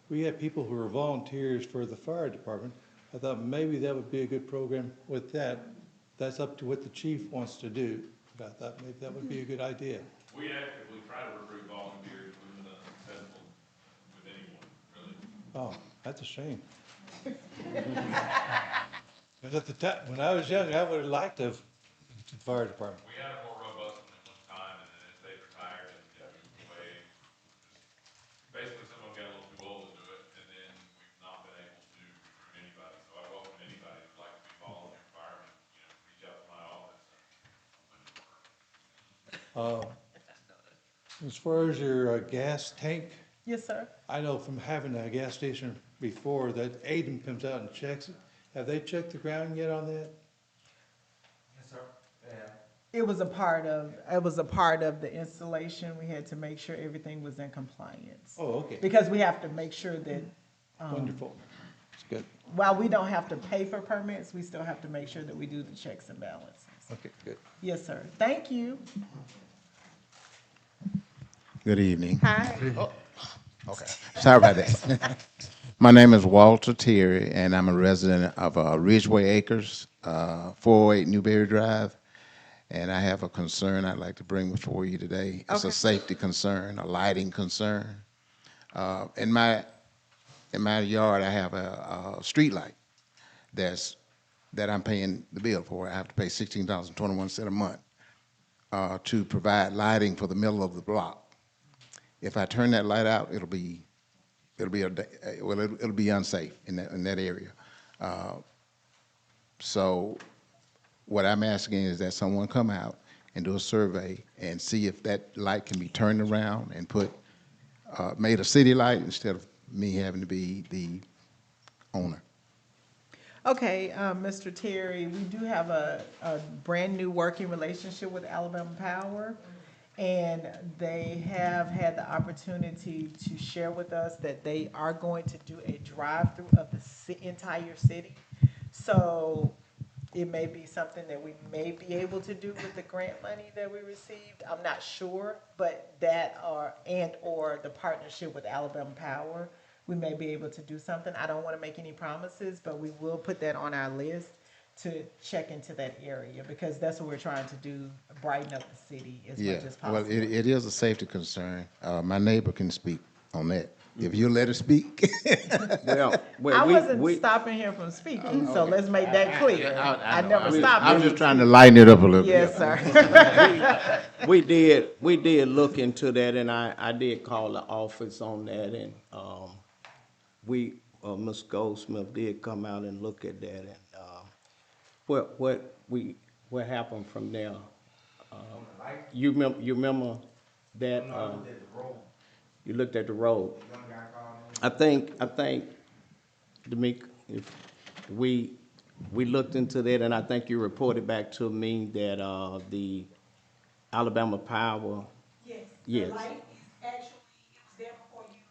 U: we had people who were volunteers for the fire department. I thought maybe that would be a good program with that. That's up to what the chief wants to do. But I thought maybe that would be a good idea.
D: We actively try to recruit volunteers, we've been unsuccessful with anyone, really.
U: Oh, that's a shame. Because at the time, when I was young, I would have liked to have the fire department.
D: We had a more robust one at one time, and then as they retired and moved away, just basically some of them got a little too old to do it, and then we've not been able to recruit anybody. So I welcome anybody who'd like to be volunteer fireman, reach out to my office and
U: As far as your gas tank,
A: Yes, sir.
U: I know from having a gas station before that ADEM comes out and checks it. Have they checked the ground yet on that?
B: Yes, sir. Yeah.
A: It was a part of the installation. We had to make sure everything was in compliance.
U: Oh, okay.
A: Because we have to make sure that,
U: Wonderful. It's good.
A: while we don't have to pay for permits, we still have to make sure that we do the checks and balances.
U: Okay, good.
A: Yes, sir. Thank you.
V: Good evening.
A: Hi.
V: Oh, okay. Sorry about that. My name is Walter Terry, and I'm a resident of Ridgeway Acres, 408 Newberry Drive. And I have a concern I'd like to bring before you today. It's a safety concern, a lighting concern. In my yard, I have a street light that I'm paying the bill for. I have to pay $16.21 a month to provide lighting for the middle of the block. If I turn that light out, it'll be unsafe in that area. So what I'm asking is that someone come out and do a survey and see if that light can be turned around and made a city light instead of me having to be the owner.
A: Okay, Mr. Terry, we do have a brand-new working relationship with Alabama Power, and they have had the opportunity to share with us that they are going to do a drive-through of the entire city. So it may be something that we may be able to do with the grant money that we received. I'm not sure, but or the partnership with Alabama Power, we may be able to do something. I don't want to make any promises, but we will put that on our list to check into that area, because that's what we're trying to do, brighten up the city as much as possible.
V: Well, it is a safety concern. My neighbor can speak on that, if you let her speak.
A: I wasn't stopping him from speaking, so let's make that clear. I never stopped him.
V: I'm just trying to lighten it up a little bit.
A: Yes, sir.
E: We did look into that, and I did call the office on that, and Ms. Goldsmith did come out and look at that, and what happened from there? You remember that? You looked at the road. I think, D'Amico, if we looked into that, and I think you reported back to me that the Alabama Power.
R: Yes.
V: Yes.
R: The light is actually, it was there before you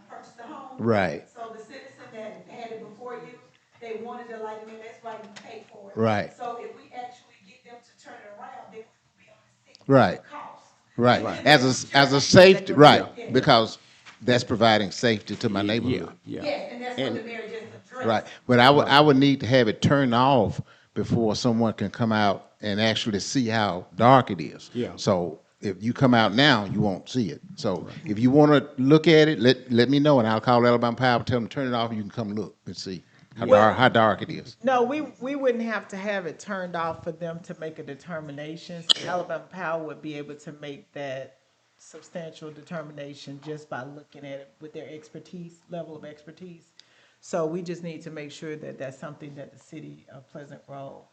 R: purchased the home.
V: Right.
R: So the citizen that had it before you, they wanted the light, and that's why you paid for it.
V: Right.
R: So if we actually get them to turn it around, then we'll be on the city.
V: Right.
R: Cost.
V: Right. As a safety, right, because that's providing safety to my neighborhood.
R: Yes, and that's what the mayor just addressed.
V: Right, but I would need to have it turned off before someone can come out and actually see how dark it is.
E: Yeah.
V: So if you come out now, you won't see it. So if you want to look at it, let me know, and I'll call Alabama Power, tell them to turn it off, and you can come look and see how dark it is.
A: No, we wouldn't have to have it turned off for them to make a determination. So Alabama Power would be able to make that substantial determination just by looking at it with their level of expertise. So we just need to make sure that that's something that the city of Pleasant Grove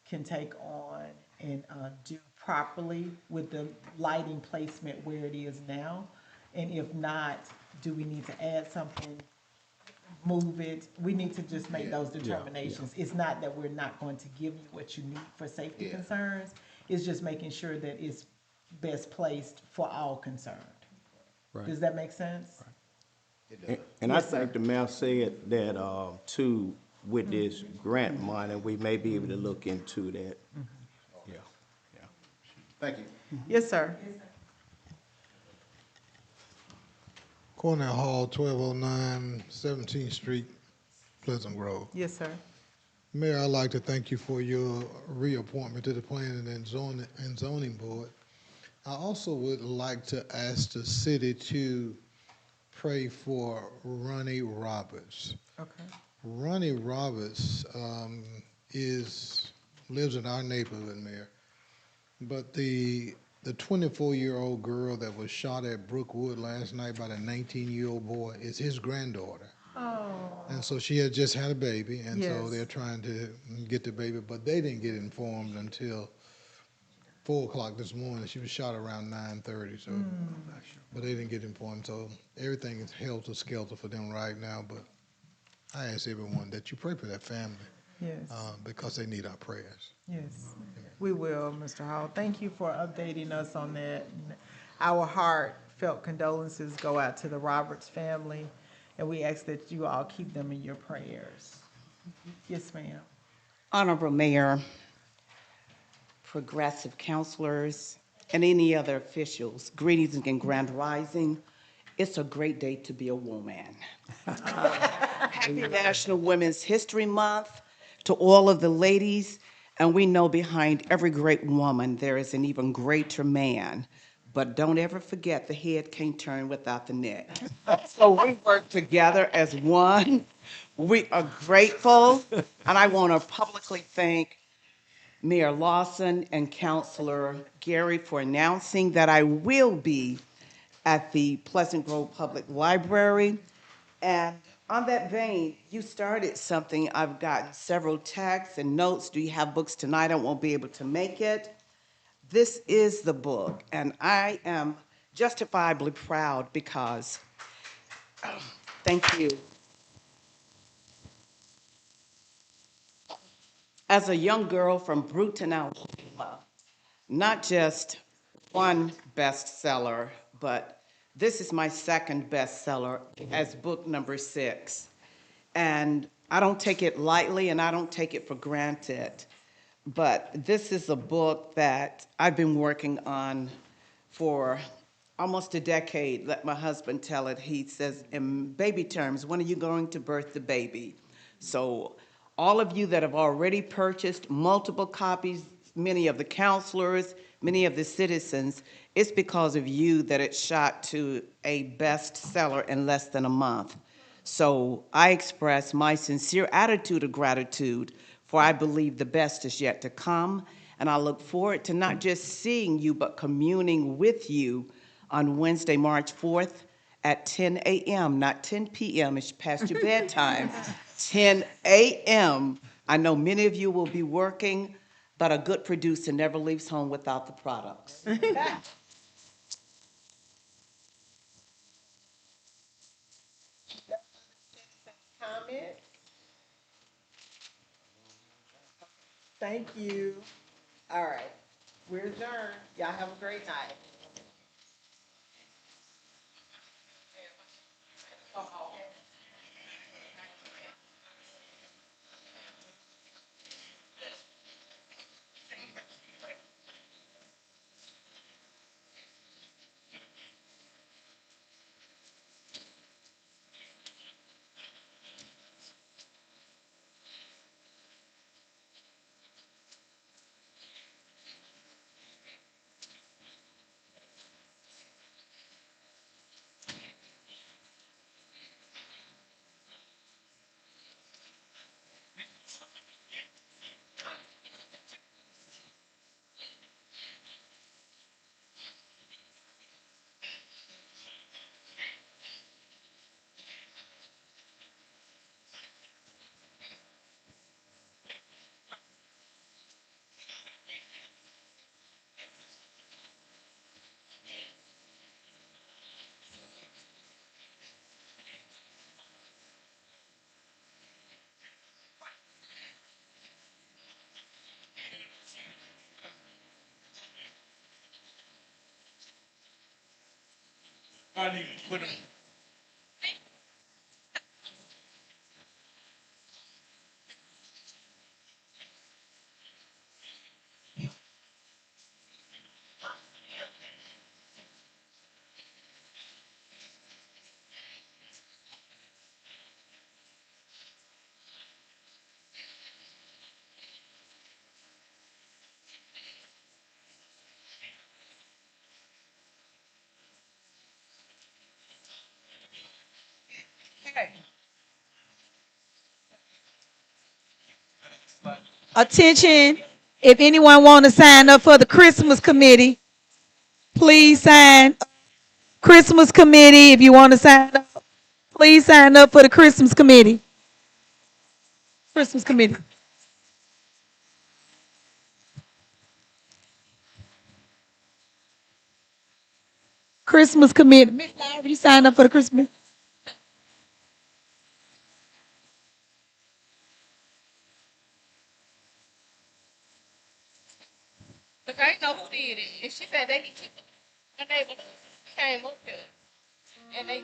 A: can take on and do properly with the lighting placement where it is now. And if not, do we need to add something move it. We need to just make those
E: yeah.
A: determinations. It's not that we're not going to give you what you need for safety
V: Yeah.
A: concerns. It's just making sure that it's best placed for all concerned. Does that make sense?
E: And I
A: Yes, sir.
E: think the mayor said that, too, with this grant money, we may be able to look into that. Yeah, yeah.
V: Thank you.
A: Yes, sir.
C: Cornell Hall, 1209 17th Street, Pleasant Grove.
A: Yes, sir.
C: Mayor, I'd like to thank you for your reappointment to the Planning and Zoning Board. I also would like to ask the city to pray for Ronnie Roberts.
A: Okay.
C: Ronnie Roberts lives in our neighborhood, Mayor. But the 24-year-old girl that was shot at Brookwood last night by the 19-year-old boy is his granddaughter.
A: Oh.
C: And so she had just had a baby, and so
A: Yes.
C: they're trying to get the baby, but they didn't get informed until 4 o'clock this morning. She was shot around 9:30, so, but they didn't get informed. So everything is helter-skelter for them right now, but I ask everyone that you pray for that family
A: Yes.
C: because they need our prayers.
A: Yes, we will, Mr. Hall. Thank you for updating us on that. Our heartfelt condolences go out to the Roberts family, and we ask that you all keep them in your prayers. Yes, ma'am.
K: Honorable Mayor, progressive counselors, and any other officials, greetings and grand rising. It's a great day to be a woman. Happy National Women's History Month to all of the ladies. And we know behind every great woman, there is an even greater man. But don't ever forget, the head can't turn without the neck. So we work together as one. We are grateful, and I want to publicly thank Mayor Lawson and Councilor Gary for announcing that I will be at the Pleasant Grove Public Library. And on that vein, you started something. I've gotten several texts and notes. Do you have books tonight? I won't be able to make it. This is the book, and I am justifiably proud because, thank you. As a young girl from Brewton, Alabama, not just one bestseller, but this is my second bestseller as book number 6. And I don't take it lightly and I don't take it for granted. But this is a book that I've been working on for almost a decade. Let my husband tell it. He says, in baby terms, when are you going to birth the baby? So all of you that have already purchased multiple copies, many of the counselors, many of the citizens, it's because of you that it shot to a bestseller in less than a month. So I express my sincere attitude of gratitude, for I believe the best is yet to come. And I look forward to not just seeing you, but communing with you on Wednesday, March 4th at 10 a.m., not 10 p.m., it's past your bedtime, 10 a.m. I know many of you will be working, but a good producer never leaves home without the products.
A: Comment? Thank you. All right, we're adjourned. Y'all have a great night.
D: I need to put them.
R: Attention, if anyone want to sign up for the Christmas committee, please sign. Christmas committee, if you want to sign up, please sign up for the Christmas committee. Christmas committee. Christmas committee. Miss Lowry, you signed up for the Christmas?
H: Look, I know who did it, and she said they can keep it. My neighbor came up here, and they